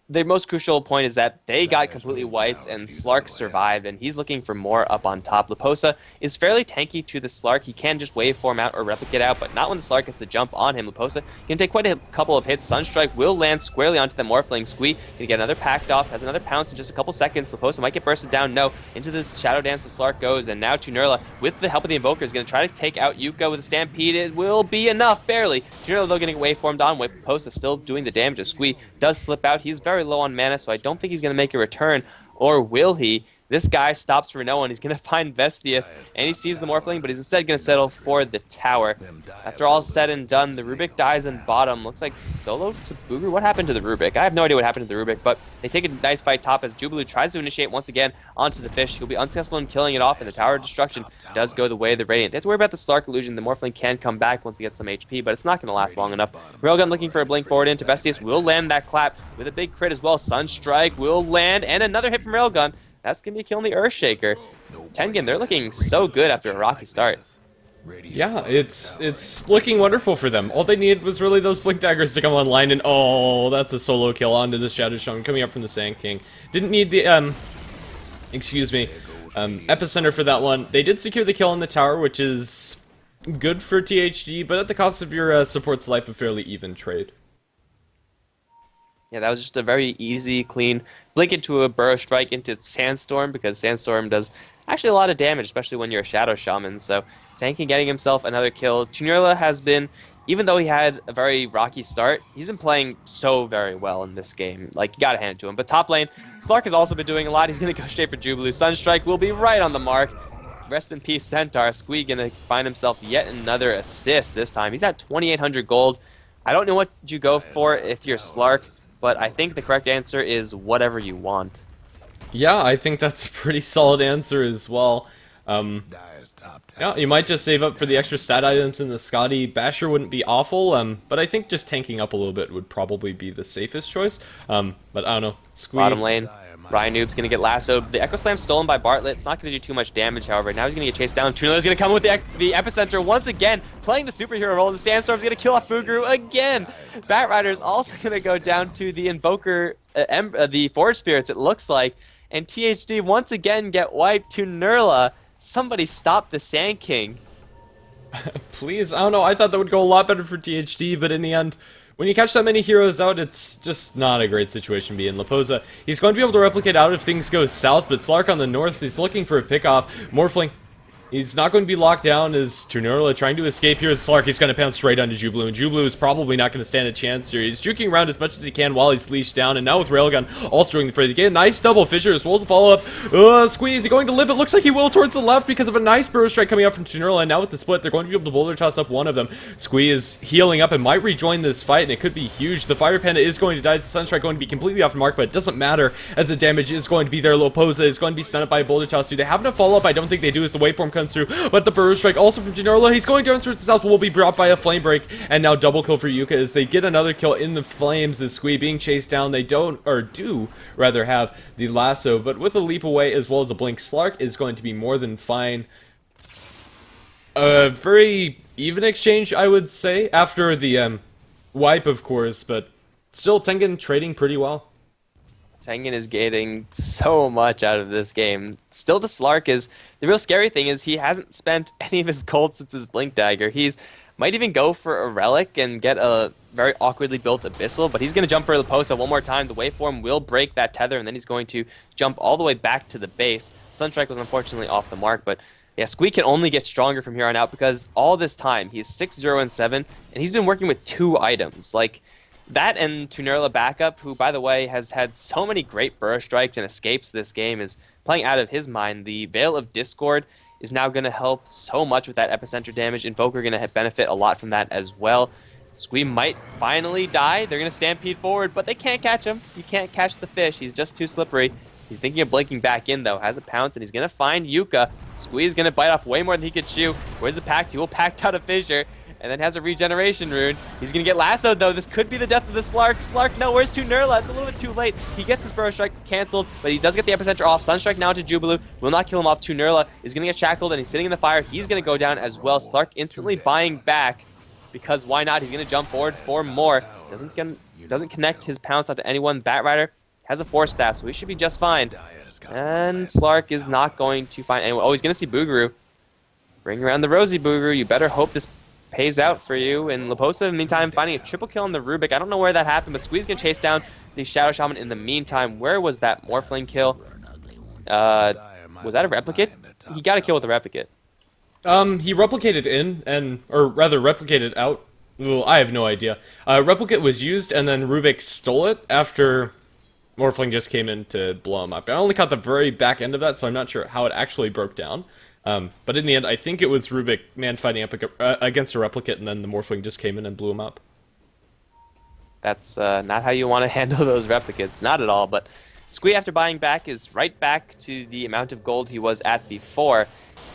the most crucial point is that they got completely wiped and Slark survived, and he's looking for more up on top. Leposa is fairly tanky to the Slark. He can just waveform out or replicate out, but not when the Slark gets the jump on him. Leposa can take quite a couple of hits. Sunstrike will land squarely onto the Morphling. Squee can get another packed off, has another pounce in just a couple seconds. Leposa might get bursted down. No, into the Shadow Dance the Slark goes, and now Tunerla, with the help of the Invoker, is going to try to take out Yuka with a Stampede. It will be enough, barely. Tunerla, though, getting waveformed on. Leposa still doing the damage as Squee does slip out. He's very low on mana, so I don't think he's going to make a return, or will he? This guy stops for no one. He's going to find Vestius, and he sees the Morphling, but he's instead going to settle for the tower. After all said and done, the Rubik dies in bottom. Looks like solo to Booger. What happened to the Rubik? I have no idea what happened to the Rubik, but they take a nice fight top as Jubilee tries to initiate once again onto the fish. He'll be unsuccessful in killing it off, and the Tower of Destruction does go the way of the Radiant. They have to worry about the Slark illusion. The Morphling can come back once he gets some HP, but it's not going to last long enough. Railgun looking for a blink forward into Vestius. Will land that clap with a big crit as well. Sunstrike will land, and another hit from Railgun. That's going to be a kill on the Earthshaker. Tengen, they're looking so good after a rocky start. Yeah, it's looking wonderful for them. All they needed was really those Blink Daggers to come online, and oh, that's a solo kill onto the Shadow Shaman coming up from the Sand King. Didn't need the, epicenter for that one. They did secure the kill on the tower, which is good for THD, but at the cost of your support's life, a fairly even trade. Yeah, that was just a very easy, clean blink into a burrow strike into Sandstorm, because Sandstorm does actually a lot of damage, especially when you're a Shadow Shaman. So Sand King getting himself another kill. Tunerla has been, even though he had a very rocky start, he's been playing so very well in this game. Like, you gotta hand it to him. But top lane, Slark has also been doing a lot. He's gonna go straight for Jubilee. Sunstrike will be right on the mark. Rest in peace, Centaur. Squee gonna find himself yet another assist this time. He's at 2,800 gold. I don't know what you go for if you're Slark, but I think the correct answer is whatever you want. Yeah, I think that's a pretty solid answer as well. Yeah, you might just save up for the extra stat items in the Scotty. Basher wouldn't be awful, but I think just tanking up a little bit would probably be the safest choice. But I don't know. Bottom lane, Ryan Noob's going to get lassoed. The Echo Slam stolen by Bartlett. It's not going to do too much damage, however. Now he's going to get chased down. Tunerla's going to come with the Epicenter once again, playing the superhero role. The Sandstorm's going to kill off Boogaroo again. Batrider's also going to go down to the Invoker, the Forge Spirits, it looks like. And THD once again get wiped. Tunerla, somebody stop the Sand King. Please, I don't know. I thought that would go a lot better for THD, but in the end, when you catch that many heroes out, it's just not a great situation to be in. Leposa, he's going to be able to replicate out if things go south, but Slark on the north, he's looking for a pickoff. Morphling, he's not going to be locked down as Tunerla trying to escape here. Slark, he's going to pounce straight onto Jubilee, and Jubilee is probably not going to stand a chance here. He's juking around as much as he can while he's leashed down, and now with Railgun also doing the fray. They get a nice double fissure as well as a follow-up. Squeeze, is he going to live? It looks like he will towards the left because of a nice burrow strike coming out from Tunerla, and now with the split, they're going to be able to boulder toss up one of them. Squeeze is healing up and might rejoin this fight, and it could be huge. The Fire Panda is going to die. The Sunstrike going to be completely off the mark, but it doesn't matter as the damage is going to be there. Leposa is going to be stunned by a boulder toss. Do they have enough follow-up? I don't think they do as the waveform comes through, but the burrow strike also from Tunerla. He's going down towards the south, will be brought by a flame break, and now double kill for Yuka as they get another kill in the flames. As Squee being chased down, they do rather have the lasso, but with a leap away as well as a blink, Slark is going to be more than fine. A very even exchange, I would say, after the wipe, of course, but still Tengen trading pretty well. Tengen is getting so much out of this game. Still, the Slark is... The real scary thing is he hasn't spent any of his gold since his Blink Dagger. He's might even go for a Relic and get a very awkwardly built Abyssal, but he's going to jump for the Leposa one more time. The waveform will break that tether, and then he's going to jump all the way back to the base. Sunstrike was unfortunately off the mark, but yeah, Squee can only get stronger from here on out because all this time, he's 6-0-7, and he's been working with 2 items. Like, That and Tunerla backup, who, by the way, has had so many great burst strikes and escapes this game, is playing out of his mind. The Veil of Discord is now going to help so much with that epicenter damage. Invoker going to benefit a lot from that as well. Squee might finally die. They're going to stampede forward, but they can't catch him. You can't catch the fish. He's just too slippery. He's thinking of blinking back in, though. Has a pounce, and he's going to find Yuka. Squee's going to bite off way more than he could chew. Where's the pact? He will pact out a fissure, and then has a regeneration rune. He's going to get lassoed, though. This could be the death of the Slark. Slark, no, where's Tunerla? It's a little bit too late. He gets his Burrow Strike canceled, but he does get the epicenter off. Sunstrike now to Jubilu. Will not kill him off. Tunerla is going to get shackled, and he's sitting in the fire. He's going to go down as well. Slark instantly buying back, because why not? He's going to jump forward for more. Doesn't connect his pounce onto anyone. Batrider has a 4-staff, so he should be just fine. And Slark is not going to find anyone. Oh, he's going to see Boogaroo. Bring around the Rosy Boogaroo. You better hope this pays out for you. And Leposa, in the meantime, finding a triple kill on the Rubik. I don't know where that happened, but Squee's going to chase down the Shadow Shaman in the meantime. Where was that Morphling kill? Was that a replicate? He got a kill with a replicate. He replicated in, or rather replicated out. Well, I have no idea. Replicate was used, and then Rubik stole it after Morphling just came in to blow him up. I only caught the very back end of that, so I'm not sure how it actually broke down. But in the end, I think it was Rubik man fighting up against a replicate, and then the Morphling just came in and blew him up. That's not how you want to handle those replicates. Not at all, but Squee, after buying back, is right back to the amount of gold he was at before.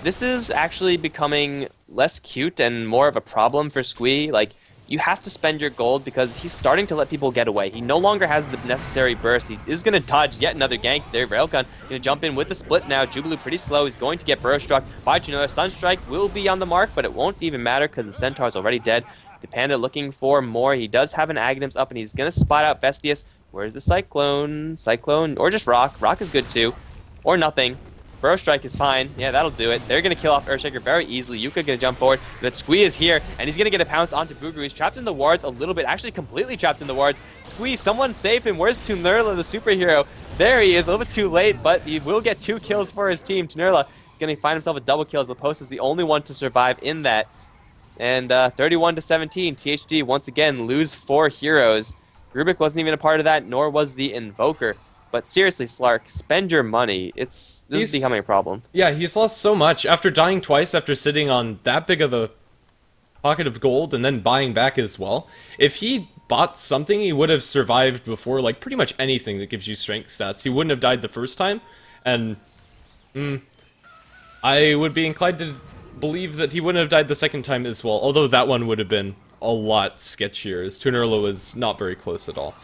This is actually becoming less cute and more of a problem for Squee. Like, you have to spend your gold because he's starting to let people get away. He no longer has the necessary burst. He is going to dodge yet another gank there. Railgun going to jump in with the split now. Jubilu pretty slow. He's going to get burst struck by Tunerla. Sunstrike will be on the mark, but it won't even matter because the Centaur is already dead. The Panda looking for more. He does have an Aghanims up, and he's going to spot out Vestius. Where's the Cyclone? Cyclone, or just Rock. Rock is good too. Or nothing. Burrow Strike is fine. Yeah, that'll do it. They're going to kill off Earthshaker very easily. Yuka going to jump forward, but Squee is here, and he's going to get a pounce onto Boogaroo. He's trapped in the wards a little bit, actually completely trapped in the wards. Squee, someone save him. Where's Tunerla, the superhero? There he is, a little bit too late, but he will get 2 kills for his team. Tunerla going to find himself a double kill as Leposa is the only one to survive in that. And 31-17, THD once again lose 4 heroes. Rubik wasn't even a part of that, nor was the Invoker. But seriously, Slark, spend your money. This is becoming a problem. Yeah, he's lost so much. After dying twice, after sitting on that big of a pocket of gold, and then buying back as well. If he bought something, he would have survived before, like, pretty much anything that gives you strength stats. He wouldn't have died the first time, and I would be inclined to believe that he wouldn't have died the second time as well, although that one would have been a lot sketchier, as Tunerla was not very close at all.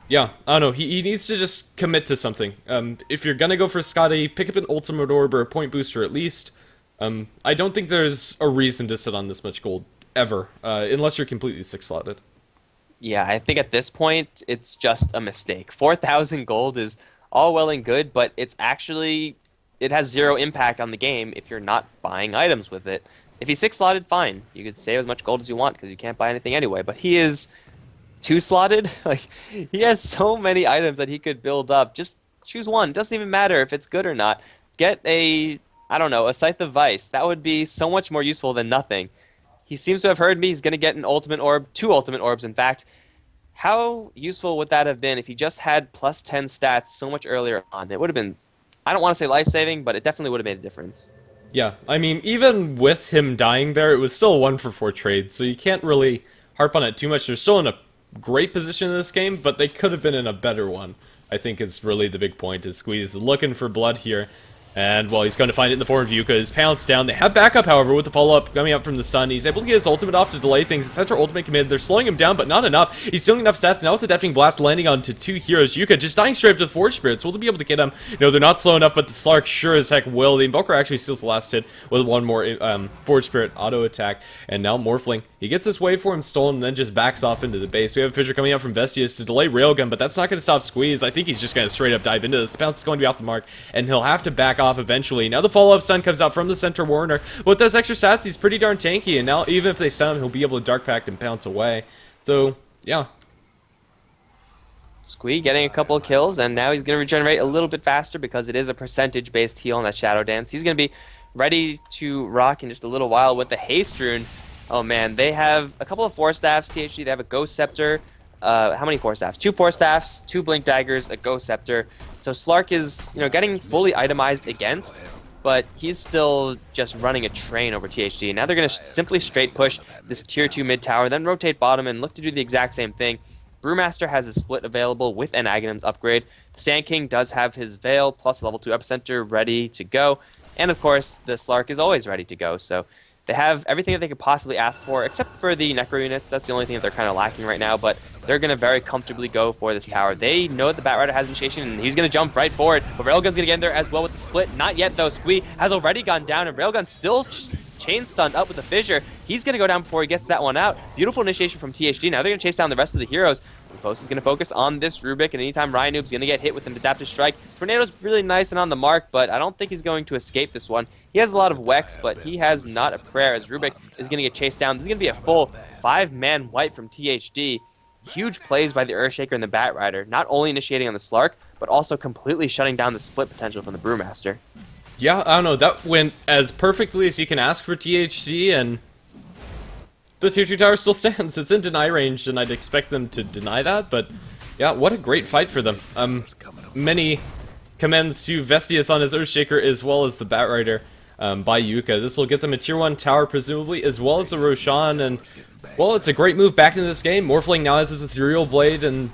Yeah, I don't know, he needs to just commit to something. If you're gonna go for Scotty, pick up an ultimate orb or a point booster at least. I don't think there's a reason to sit on this much gold, ever, unless you're completely 6-slotted. Yeah, I think at this point, it's just a mistake. 4,000 gold is all well and good, but it's actually, it has 0 impact on the game if you're not buying items with it. If he's 6-slotted, fine. You could save as much gold as you want because you can't buy anything anyway, but he is 2-slotted. Like, he has so many items that he could build up. Just choose one. It doesn't even matter if it's good or not. Get a, I don't know, a Scythe of Vice. That would be so much more useful than nothing. He seems to have heard me. He's going to get an ultimate orb, 2 ultimate orbs, in fact. How useful would that have been if he just had plus 10 stats so much earlier on? It would have been, I don't want to say life-saving, but it definitely would have made a difference. Yeah, I mean, even with him dying there, it was still a 1-for-4 trade, so you can't really harp on it too much. They're still in a great position in this game, but they could have been in a better one. I think is really the big point, is Squeeze looking for blood here. And, well, he's going to find it in the form of Yuka. His pounced down. They have backup, however, with the follow-up coming up from the stun. He's able to get his ultimate off to delay things. The center ultimate committed. They're slowing him down, but not enough. He's stealing enough stats. Now with the Deafening Blast landing onto 2 heroes. Yuka just dying straight up to the Forge Spirits. Will they be able to get him? No, they're not slow enough, but the Slark sure as heck will. The Invoker actually steals the last hit with one more Forge Spirit auto attack. And now Morphling. He gets this waveform stolen and then just backs off into the base. We have a fissure coming out from Vestius to delay Railgun, but that's not going to stop Squeeze. I think he's just going to straight up dive into this. The pounce is going to be off the mark, and he'll have to back off eventually. Now the follow-up stun comes out from the center Warner. With those extra stats, he's pretty darn tanky, and now even if they stun him, he'll be able to Dark Pact and pounce away. So, yeah. Squee getting a couple of kills, and now he's going to regenerate a little bit faster because it is a percentage-based heal on that Shadow Dance. He's going to be ready to rock in just a little while with the Haste Rune. Oh man, they have a couple of 4 staffs, THD. They have a Ghost Scepter, how many Force Staffs? 2 Force Staffs, 2 Blink Daggers, a Ghost Scepter. So Slark is, getting fully itemized against, but he's still just running a train over THD. Now they're going to simply straight push this tier 2 mid tower, then rotate bottom and look to do the exact same thing. Brewmaster has a split available with an Aghanim's upgrade. The Sand King does have his Veil plus level 2 Epicenter ready to go. And of course, the Slark is always ready to go. So they have everything that they could possibly ask for, except for the Necro units. That's the only thing that they're kind of lacking right now, but they're going to very comfortably go for this tower. They know that the Batrider has initiation, and he's going to jump right forward. But Railgun's going to get in there as well with the split. Not yet, though. Squee has already gone down, and Railgun still chain stunned up with the fissure. He's going to go down before he gets that one out. Beautiful initiation from THD. Now they're going to chase down the rest of the heroes. Post is going to focus on this Rubik, and anytime Ryanoob's going to get hit with an Adaptive Strike. Tornado's really nice and on the mark, but I don't think he's going to escape this one. He has a lot of Wex, but he has not a prayer, as Rubik is going to get chased down. This is going to be a full 5-man wipe from THD. Huge plays by the Earthshaker and the Batrider, not only initiating on the Slark, but also completely shutting down the split potential from the Brewmaster. Yeah, I don't know, that went as perfectly as you can ask for THD, and the tier 2 tower still stands. It's in deny range, and I'd expect them to deny that, but yeah, what a great fight for them. Many commends to Vestius on his Earthshaker as well as the Batrider by Yuka. This will get them a tier 1 tower, presumably, as well as a Roshan, and well, it's a great move back into this game. Morphling now has his Ethereal Blade, and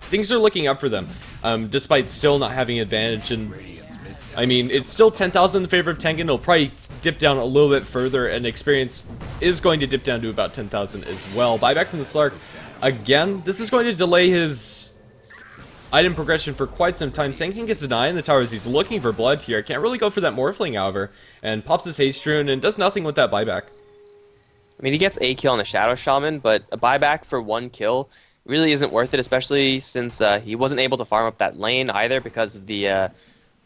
things are looking up for them, despite still not having advantage. And I mean, it's still 10,000 in favor of Tengen. It'll probably dip down a little bit further, and experience is going to dip down to about 10,000 as well. Buyback from the Slark. Again, this is going to delay his item progression for quite some time. Tengen gets a deny in the towers. He's looking for blood here. Can't really go for that Morphling, however, and pops his Haste Rune and does nothing with that buyback. I mean, he gets a kill on the Shadow Shaman, but a buyback for 1 kill really isn't worth it, especially since he wasn't able to farm up that lane either because of the, I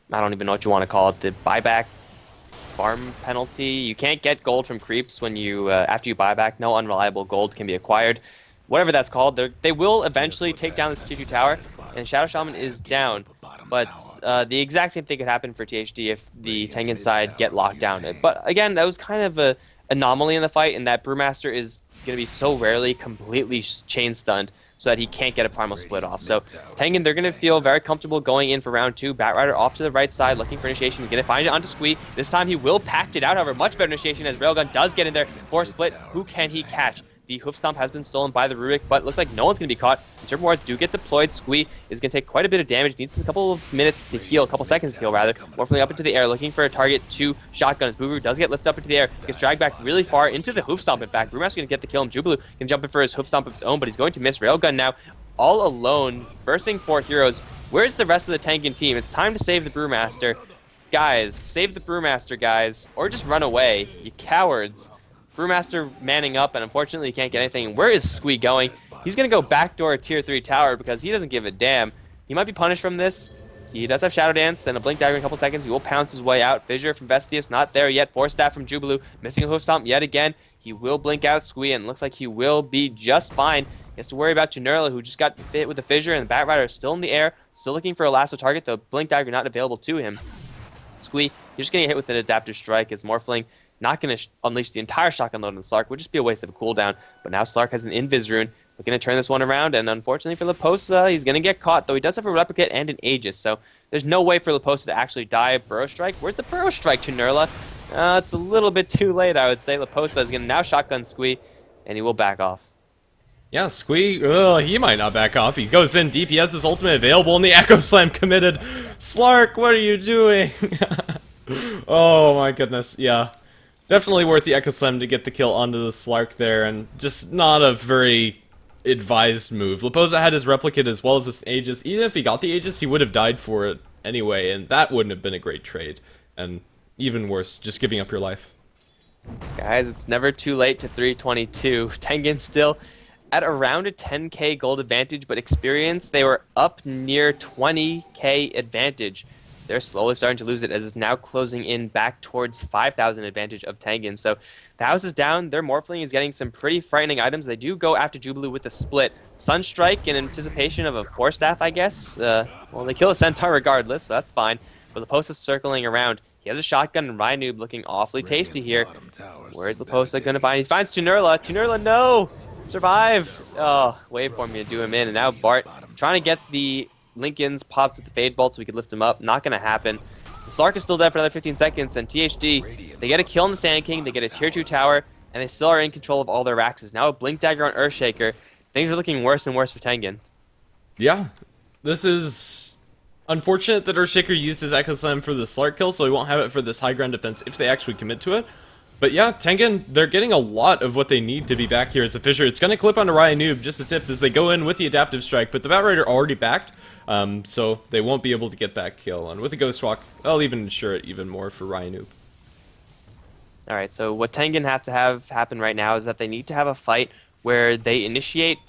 don't even know what you want to call it, the buyback farm penalty. You can't get gold from creeps when you, after you buy back. No unreliable gold can be acquired. Whatever that's called, they will eventually take down this tier 2 tower, and Shadow Shaman is down. But the exact same thing could happen for THD if the Tengen side get locked down. But again, that was kind of a anomaly in the fight, and that Brewmaster is going to be so rarely completely chain stunned so that he can't get a primal split off. So Tengen, they're going to feel very comfortable going in for round 2. Batrider off to the right side looking for initiation. Going to find it onto Squee. This time he will pact it out, however, much better initiation as Railgun does get in there for a split. Who can he catch? The Hoof Stomp has been stolen by the Rubik, but it looks like no one's going to be caught. The Serpent Wards do get deployed. Squee is going to take quite a bit of damage. Needs a couple of minutes to heal, a couple seconds to heal, rather. Morphling up into the air, looking for a target to shotgun. As Boo does get lifted up into the air, gets dragged back really far into the Hoof Stomp, in fact. Brewmaster's going to get the kill, and Jubilu can jump in for his Hoof Stomp of his own, but he's going to miss. Railgun now all alone, versing 4 heroes. Where's the rest of the Tengen team? It's time to save the Brewmaster. Guys, save the Brewmaster, guys. Or just run away, you cowards. Brewmaster manning up, and unfortunately he can't get anything. Where is Squee going? He's going to go backdoor tier 3 tower because he doesn't give a damn. He might be punished from this. He does have Shadow Dance and a Blink Dagger in a couple seconds. He will pounce his way out. Fissure from Vestius, not there yet. Force Staff from Jubilu, missing a Hoof Stomp yet again. He will blink out Squee, and looks like he will be just fine. He has to worry about Janurla, who just got hit with a Fissure, and the Batrider is still in the air, still looking for a lasso target, though Blink Dagger not available to him. Squee, you're just going to get hit with an Adaptive Strike as Morphling not going to unleash the entire shotgun load on the Slark. Would just be a waste of a cooldown. But now Slark has an Invis Rune, looking to turn this one around, and unfortunately for Leposa, he's going to get caught, though he does have a Replicate and an Aegis, so there's no way for Leposa to actually die. Burrow Strike? Where's the Burrow Strike, Janurla? It's a little bit too late, I would say. Leposa is going to now shotgun Squee, and he will back off. Yeah, Squee, he might not back off. He goes in, DPS is ultimate available, and the Echo Slam committed. Slark, what are you doing? Oh my goodness, yeah. Definitely worth the Echo Slam to get the kill onto the Slark there, and just not a very advised move. Leposa had his Replicate as well as his Aegis. Even if he got the Aegis, he would have died for it anyway, and that wouldn't have been a great trade. And even worse, just giving up your life. Guys, it's never too late to 322. Tengen still at around a 10k gold advantage, but experience, they were up near 20k advantage. They're slowly starting to lose it as it's now closing in back towards 5,000 advantage of Tengen. So the house is down. Their Morphling is getting some pretty frightening items. They do go after Jubilu with the split. Sunstrike in anticipation of a Force Staff, I guess. Well, they kill a Centaur regardless, so that's fine. But Leposa is circling around. He has a shotgun, and Ryanoob looking awfully tasty here. Where's Leposa going to find? He finds Janurla. Janurla, no! Survive! Oh, wait for me to do him in. And now Bart trying to get the Lincolns popped with the Fade Bolt so we could lift him up. Not going to happen. The Slark is still dead for another 15 seconds. And THD, they get a kill on the Sand King. They get a tier 2 tower. And they still are in control of all their Raxes. Now a Blink Dagger on Earthshaker. Things are looking worse and worse for Tengen. Yeah, this is unfortunate that Earthshaker used his Echo Slam for the Slark kill, so he won't have it for this high ground defense if they actually commit to it. But yeah, Tengen, they're getting a lot of what they need to be back here as a Fissure. It's going to clip onto Ryan Noob, just a tip, as they go in with the Adaptive Strike, but the Batrider already backed, so they won't be able to get that kill. And with a Ghost Walk, I'll even ensure it even more for Ryan Noob. Alright, so what Tengen have to have happen right now is that they need to have a fight where they initiate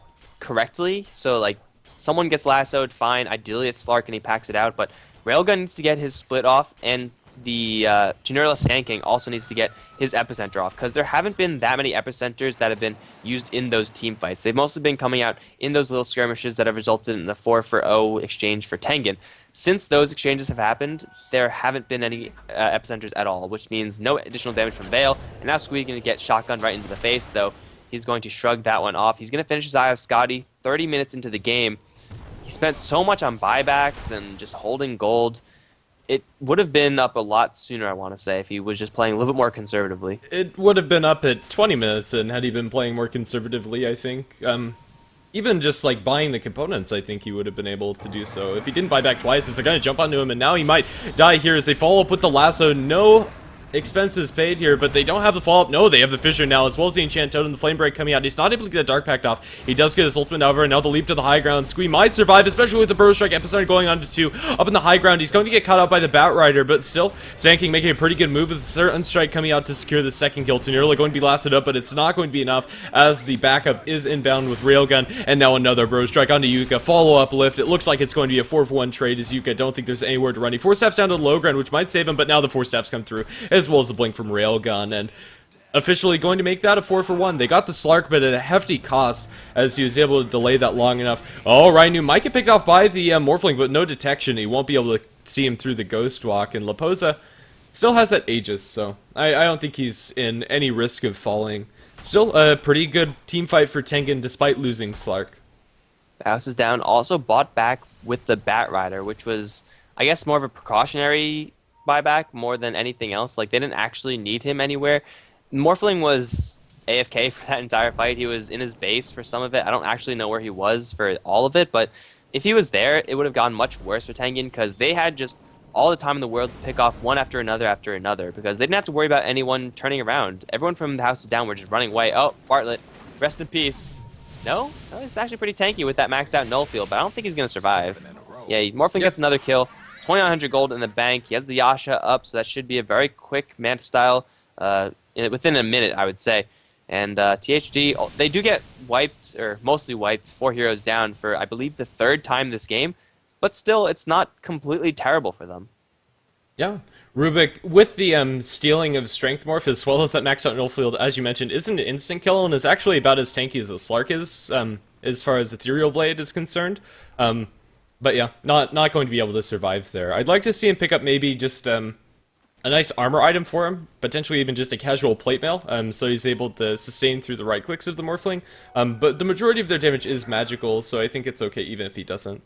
correctly. So, like, someone gets lassoed, fine. Ideally, it's Slark and he packs it out, but Railgun needs to get his split off, and the General Sand King also needs to get his epicenter off, because there haven't been that many epicenters that have been used in those team fights. They've mostly been coming out in those little skirmishes that have resulted in a 4-for-0 exchange for Tengen. Since those exchanges have happened, there haven't been any epicenters at all, which means no additional damage from Vale, and now Squeak going to get shotgunned right into the face, though he's going to shrug that one off. He's going to finish his eye of Scotty 30 minutes into the game. He spent so much on buybacks and just holding gold. It would have been up a lot sooner, I want to say, if he was just playing a little bit more conservatively. It would have been up at 20 minutes, and had he been playing more conservatively, I think. Even just, like, buying the components, I think he would have been able to do so. If he didn't buy back twice, they're going to jump onto him, and now he might die here as they follow up with the lasso. No expenses paid here, but they don't have the follow-up. No, they have the Fissure now, as well as the Enchant Totem and the Flame Break coming out. He's not able to get the Dark Pact off. He does get his ultimate over, and now the leap to the high ground. Squee might survive, especially with the Burrow Strike Epicenter going on to 2. Up in the high ground, he's going to get caught out by the Batrider, but still, Sand King making a pretty good move with the certain strike coming out to secure the second kill. Tenerla going to be lasted up, but it's not going to be enough, as the backup is inbound with Railgun, and now another Burrow Strike onto Yuka. Follow-up lift. It looks like it's going to be a 4-for-1 trade, as Yuka don't think there's anywhere to run. He 4-staffs down to the low ground, which might save him, but now the 4-staffs come through, as well as the blink from Railgun, and officially going to make that a 4-for-1. They got the Slark, but at a hefty cost, as he was able to delay that long enough. Oh, Rhino might get picked off by the Morphling, but no detection. He won't be able to see him through the Ghost Walk, and Laposa still has that Aegis, so I don't think he's in any risk of falling. Still a pretty good team fight for Tengen, despite losing Slark. The house is down, also bought back with the Batrider, which was, I guess, more of a precautionary buyback more than anything else. Like, they didn't actually need him anywhere. Morphling was AFK for that entire fight. He was in his base for some of it. I don't actually know where he was for all of it, but if he was there, it would have gone much worse for Tengen, because they had just all the time in the world to pick off one after another, because they didn't have to worry about anyone turning around. Everyone from the house is down. We're just running away. Oh, Bartlett, rest in peace. No, he's actually pretty tanky with that maxed out null field, but I don't think he's going to survive. Yeah, Morphling gets another kill. 2,900 gold in the bank. He has the Yasha up, so that should be a very quick Manta style within a minute, I would say. And THD, they do get wiped, or mostly wiped, 4 heroes down for, I believe, the 3rd time this game. But still, it's not completely terrible for them. Yeah. Rubik, with the stealing of Strength Morph, as well as that maxed out null field, as you mentioned, is an instant kill, and is actually about as tanky as a Slark is, as far as Ethereal Blade is concerned. But yeah, not going to be able to survive there. I'd like to see him pick up maybe just a nice armor item for him, potentially even just a casual plate mail, so he's able to sustain through the right clicks of the Morphling. But the majority of their damage is magical, so I think it's okay even if he doesn't.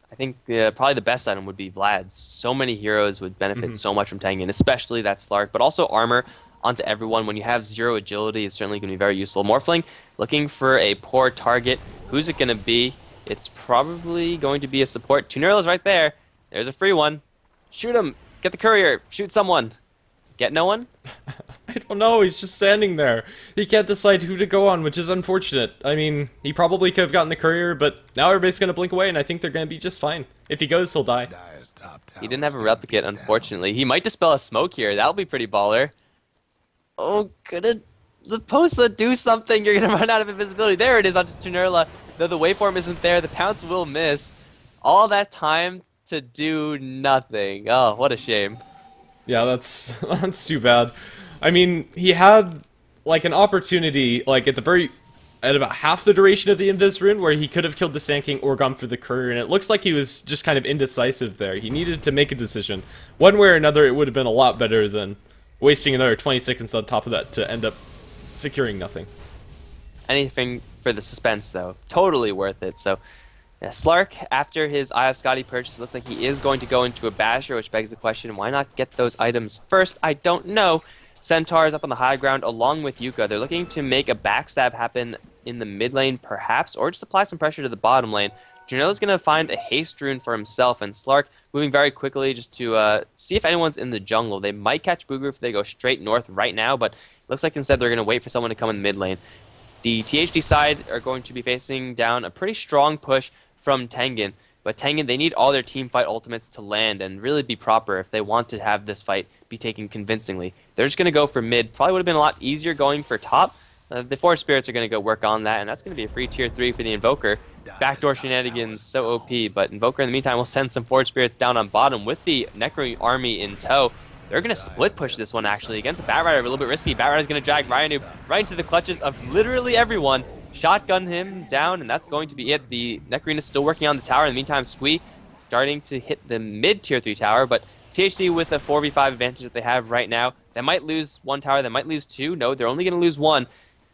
I think probably the best item would be Vlad's. So many heroes would benefit so much from Tengen, especially that Slark, but also armor onto everyone. When you have 0 agility, it's certainly going to be very useful. Morphling looking for a poor target. Who's it going to be? It's probably going to be a support. Tunerilla's right there. There's a free one. Shoot him. Get the courier. Shoot someone. Get no one? I don't know, he's just standing there. He can't decide who to go on, which is unfortunate. I mean, he probably could have gotten the courier, but now everybody's going to blink away, and I think they're going to be just fine. If he goes, he'll die. He didn't have a replicate, unfortunately. He might dispel a smoke here. That'll be pretty baller. Oh, the Posa do something. You're going to run out of invisibility. There it is onto Tunerla. Though the waveform isn't there, the pounce will miss. All that time to do nothing. Oh, what a shame. Yeah, that's too bad. I mean, he had like an opportunity, like at about half the duration of the Invis rune, where he could have killed the Sand King or gone for the courier, and it looks like he was just kind of indecisive there. He needed to make a decision. One way or another, it would have been a lot better than wasting another 20 seconds on top of that to end up securing nothing. Anything for the suspense, though. Totally worth it. So, yeah, Slark, after his Eye of Scotty purchase, looks like he is going to go into a Basher, which begs the question, why not get those items first? I don't know. Centaur is up on the high ground along with Yuka. They're looking to make a backstab happen in the mid lane, perhaps, or just apply some pressure to the bottom lane. Junilla's going to find a haste rune for himself, and Slark moving very quickly just to see if anyone's in the jungle. They might catch Booger if they go straight north right now, but looks like instead they're going to wait for someone to come in the mid lane. The THD side are going to be facing down a pretty strong push from Tengen, but Tengen, they need all their team fight ultimates to land and really be proper if they want to have this fight be taken convincingly. They're just going to go for mid. Probably would have been a lot easier going for top. The Forest Spirits are going to go work on that, and that's going to be a free tier 3 for the Invoker. Backdoor shenanigans, so OP, but Invoker in the meantime will send some Forest Spirits down on bottom with the Necro army in tow. They're going to split push this one, actually, against Bat Rider. A little bit risky. Bat Rider's going to drag Ryan right into the clutches of literally everyone. Shotgun him down, and that's going to be it. The Necrarine is still working on the tower. In the meantime, Squee starting to hit the mid-tier 3 tower, but THD with the 4v5 advantage that they have right now, they might lose one tower, they might lose two. No, they're only going to lose one.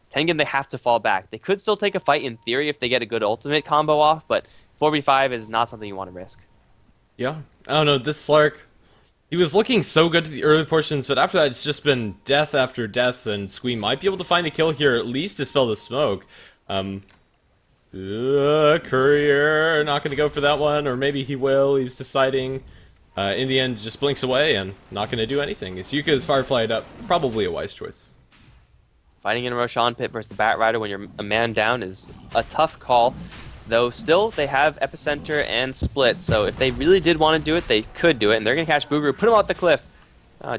Tengen, they have to fall back. They could still take a fight in theory if they get a good ultimate combo off, but 4v5 is not something you want to risk. Yeah, I don't know, this Slark, he was looking so good to the early portions, but after that it's just been death after death, and Squee might be able to find a kill here, at least dispel the smoke. Courier, not going to go for that one, or maybe he will, he's deciding. In the end, just blinks away and not going to do anything. Yuka's Fireflied up, probably a wise choice. Fighting in a Roshan pit versus the Bat Rider when you're a man down is a tough call. Though still, they have Epicenter and Split, so if they really did want to do it, they could do it, and they're going to catch Booger. Put him off the cliff.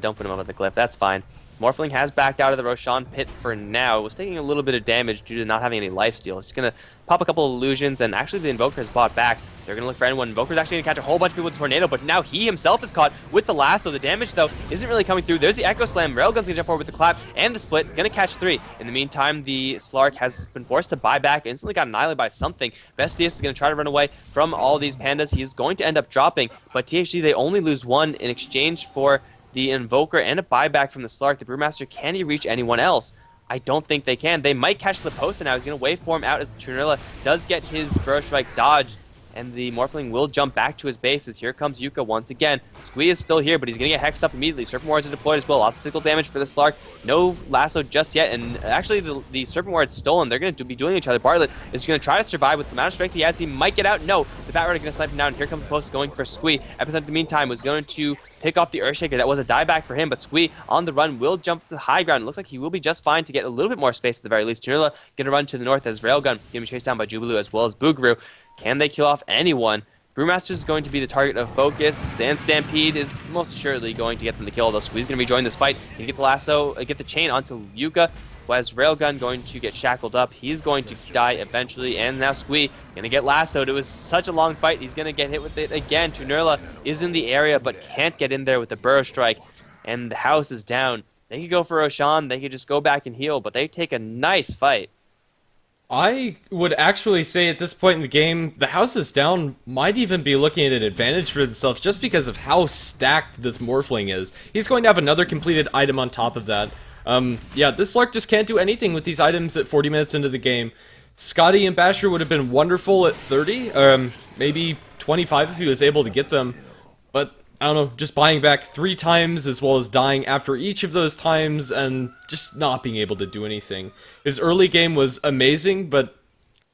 Don't put him off the cliff, that's fine. Morphling has backed out of the Roshan pit for now. Was taking a little bit of damage due to not having any lifesteal. He's going to pop a couple of illusions, and actually the Invoker's bought back. They're going to look for anyone. Invoker's actually going to catch a whole bunch of people with Tornado, but now he himself is caught with the lasso. The damage, though, isn't really coming through. There's the Echo Slam. Railgun's going to jump forward with the clap, and the Split. Going to catch 3. In the meantime, the Slark has been forced to buy back. Instantly got annihilated by something. Vestius is going to try to run away from all these pandas. He is going to end up dropping, but THD, they only lose 1 in exchange for the Invoker and a buyback from the Slark. The Brewmaster, can he reach anyone else? I don't think they can. They might catch the post, now he's going to wait for him out as Trunilla does get his Burrow Strike dodged, and the Morphling will jump back to his base as here comes Yuka once again. Squee is still here, but he's going to get hexed up immediately. Serpent Wards are deployed as well. Lots of physical damage for the Slark. No lasso just yet, and actually the Serpent Ward's stolen. They're going to be dueling each other. Bartlett is going to try to survive with the amount of strength he has. He might get out. No, the Bat Rider is going to snipe him down, and here comes the post going for Squee. Epicenter, in the meantime, was going to pick off the Earthshaker. That was a dieback for him, but Squee on the run will jump to the high ground. It looks like he will be just fine to get a little bit more space at the very least. Junilla going to run to the north as Railgun going to be chased down by Jubilu as well as Boogaroo. Can they kill off anyone? Brewmaster is going to be the target of focus, and Stampede is most assuredly going to get them to kill, though Squee's going to be joining this fight. He can get the lasso, get the chain onto Yuka, was Railgun going to get shackled up. He's going to die eventually, and now Squee going to get lassoed. It was such a long fight. He's going to get hit with it again. Tunurla is in the area, but can't get in there with the Burrow Strike, and the house is down. They could go for Roshan. They could just go back and heal, but they take a nice fight. I would actually say at this point in the game, the house is down might even be looking at an advantage for themselves just because of how stacked this Morphling is. He's going to have another completed item on top of that. Yeah, this Slark just can't do anything with these items at 40 minutes into the game. Scotty and Basher would have been wonderful at 30, maybe 25 if he was able to get them. But, I don't know, just buying back 3 times as well as dying after each of those times and just not being able to do anything. His early game was amazing, but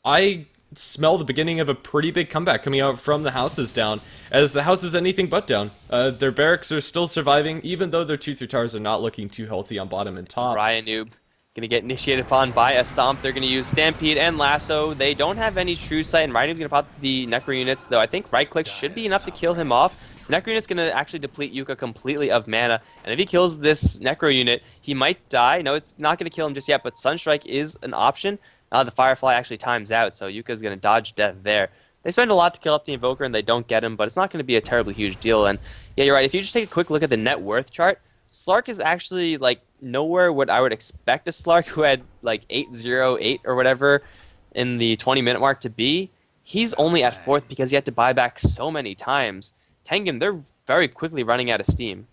I smell the beginning of a pretty big comeback coming out from the houses down, as the house is anything but down. Their barracks are still surviving, even though their 2-3 towers are not looking too healthy on bottom and top. Ryan Noob going to get initiated upon by a Stomp. They're going to use Stampede and Lasso. They don't have any True Sight, and Ryan Noob's going to pop the Necro units, though I think right click should be enough to kill him off. Necro Unit's going to actually deplete Yuka completely of mana, and if he kills this Necro Unit, he might die. No, it's not going to kill him just yet, but Sunstrike is an option. The Firefly actually times out, so Yuka's going to dodge death there. They spend a lot to kill off the Invoker, and they don't get him, but it's not going to be a terribly huge deal. And yeah, you're right. If you just take a quick look at the net worth chart, Slark is actually like nowhere what I would expect a Slark who had like 808 or whatever in the 20-minute mark to be. He's only at 4th because he had to buy back so many times. Tengen, they're very quickly running out of steam.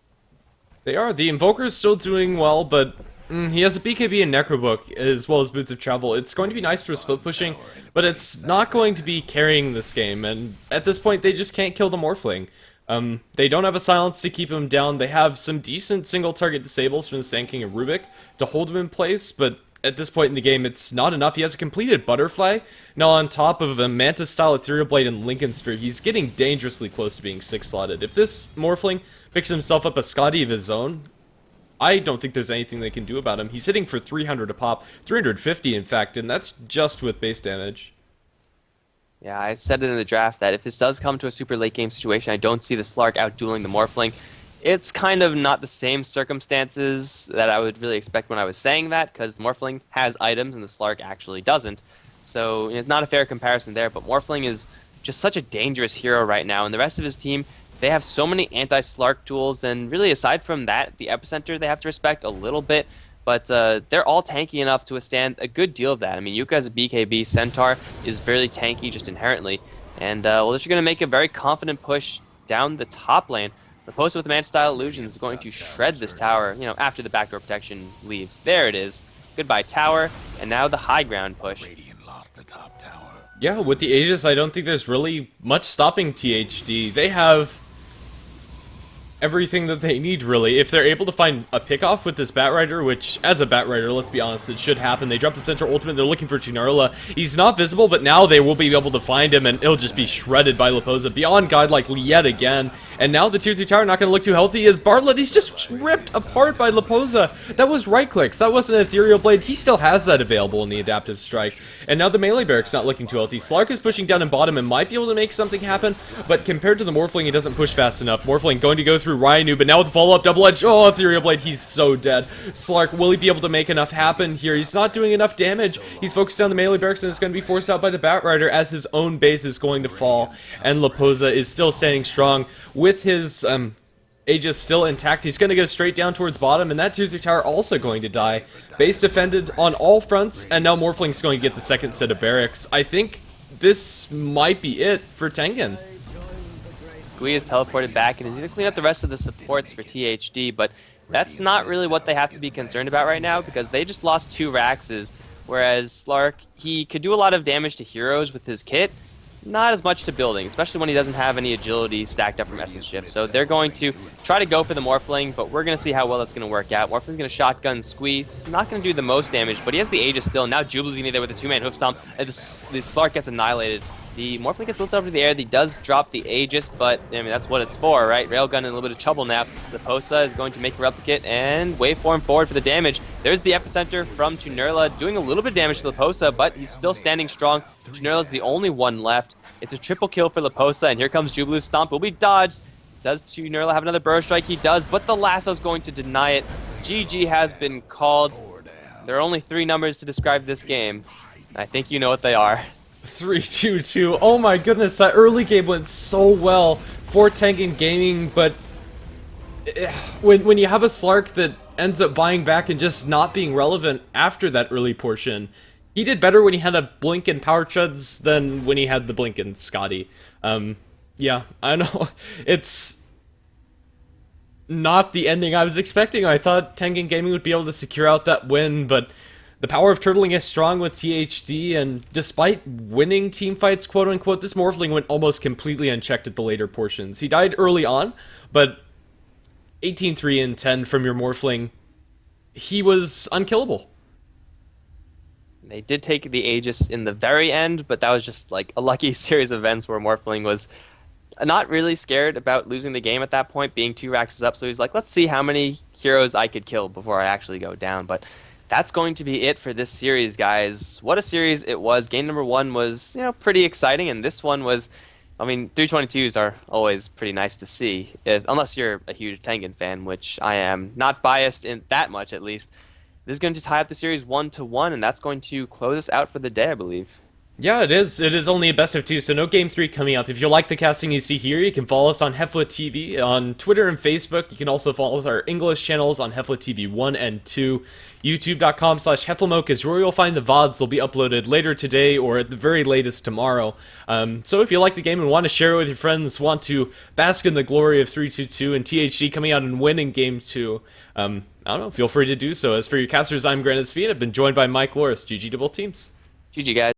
They are. The Invoker's still doing well, but He has a BKB and Necrobook, as well as Boots of Travel. It's going to be nice for split pushing, but it's not going to be carrying this game, and at this point, they just can't kill the Morphling. They don't have a silence to keep him down. They have some decent single-target disables from the Sand King and Rubik to hold him in place, but at this point in the game, it's not enough. He has a completed Butterfly. Now, on top of a Mantis-style Ethereal Blade and Lincoln Sphere, he's getting dangerously close to being 6-slotted. If this Morphling picks himself up a Scotty of his own, I don't think there's anything they can do about him. He's hitting for 300 a pop, 350 in fact, and that's just with base damage. Yeah, I said it in the draft that if this does come to a super late game situation, I don't see the Slark out-dueling the Morphling. It's kind of not the same circumstances that I would really expect when I was saying that, because the Morphling has items and the Slark actually doesn't. So it's not a fair comparison there, but Morphling is just such a dangerous hero right now, and the rest of his team, they have so many anti-Slark tools, and really aside from that, the Epicenter they have to respect a little bit, but they're all tanky enough to withstand a good deal of that. I mean, Yuka as a BKB, Centaur is very tanky just inherently, and well, they're going to make a very confident push down the top lane. The post with Man-style Illusions is going to shred this tower, you know, after the backdoor protection leaves. There it is. Goodbye tower, and now the high ground push. Radiant lost the top tower. Yeah, with the Aegis, I don't think there's really much stopping THD. They have everything that they need, really. If they're able to find a pickoff with this Batrider, which, as a Batrider, let's be honest, it should happen. They drop the Centaur ultimate, they're looking for Chinarla. He's not visible, but now they will be able to find him, and it'll just be shredded by Leposa. Beyond godlike yet again. And now the tier 2 tower not going to look too healthy as Bartlett, he's just ripped apart by Leposa. That was right clicks, that wasn't an Ethereal Blade. He still has that available in the Adaptive Strike. And now the melee barracks not looking too healthy. Slark is pushing down in bottom and might be able to make something happen, but compared to the Morphling, he doesn't push fast enough. Morphling going to go through Ryanu, but now with the follow-up double edge, oh, Ethereal Blade, he's so dead. Slark, will he be able to make enough happen here? He's not doing enough damage. He's focused on the melee barracks, and it's going to be forced out by the Batrider as his own base is going to fall, and Leposa is still standing strong with his Aegis still intact. He's going to go straight down towards bottom, and that tier 3 tower also going to die. Base defended on all fronts, and now Morphling's going to get the second set of barracks. I think this might be it for Tengen. Squee is teleported back and is going to clean up the rest of the supports for THD, but that's not really what they have to be concerned about right now, because they just lost 2 Raxes, whereas Slark, he could do a lot of damage to heroes with his kit, not as much to building, especially when he doesn't have any agility stacked up from Essence Shift. So they're going to try to go for the Morphling, but we're going to see how well that's going to work out. Morphling's going to shotgun Squeeze, not going to do the most damage, but he has the Aegis still. Now Jubilee's in there with a 2-man hoof stomp, and the Slark gets annihilated. The Morphling gets built up into the air. He does drop the Aegis, but I mean that's what it's for, right? Railgun in a little bit of trouble now. The Posa is going to make a replicate and waveform forward for the damage. There's the Epicenter from Chinarla, doing a little bit of damage to Leposa, but he's still standing strong. Chinarla's the only one left. It's a triple kill for Leposa, and here comes Jubilee's stomp. Will be dodged. Does Chinarla have another burrow strike? He does, but the lasso's going to deny it. GG has been called. There are only 3 numbers to describe this game. I think you know what they are. 3-2-2. Oh my goodness, that early game went so well for Tengen Gaming, but when you have a Slark that ends up buying back and just not being relevant after that early portion, he did better when he had a Blink and Power Treads than when he had the Blink and Scotty. Yeah, I know. It's not the ending I was expecting. I thought Tengen Gaming would be able to secure out that win, but the power of turtling is strong with THD, and despite winning team fights, quote-unquote, this Morphling went almost completely unchecked at the later portions. He died early on, but 18-3 and 10 from your Morphling, he was unkillable. They did take the Aegis in the very end, but that was just like a lucky series of events where Morphling was not really scared about losing the game at that point, being 2 Raxes up, so he's like, let's see how many heroes I could kill before I actually go down, but that's going to be it for this series, guys. What a series it was. Game number 1 was, you know, pretty exciting, and this one was, I mean, 322s are always pretty nice to see, unless you're a huge Tengen fan, which I am. Not biased in that much, at least. This is going to tie up the series 1-1, and that's going to close us out for the day, I believe. Yeah, it is. It is only a best of 2, so no Game 3 coming up. If you like the casting you see here, you can follow us on HeflaTV on Twitter and Facebook. You can also follow our English channels on HeflaTV 1 and 2. YouTube.com/HeflaMoke is where you'll find the VODs. They'll be uploaded later today or at the very latest tomorrow. So if you like the game and want to share it with your friends, want to bask in the glory of 322 and THD coming out and winning Game 2, I don't know, feel free to do so. As for your casters, I'm Granite Speed. I've been joined by Mike Loris. GG to both teams. GG, guys.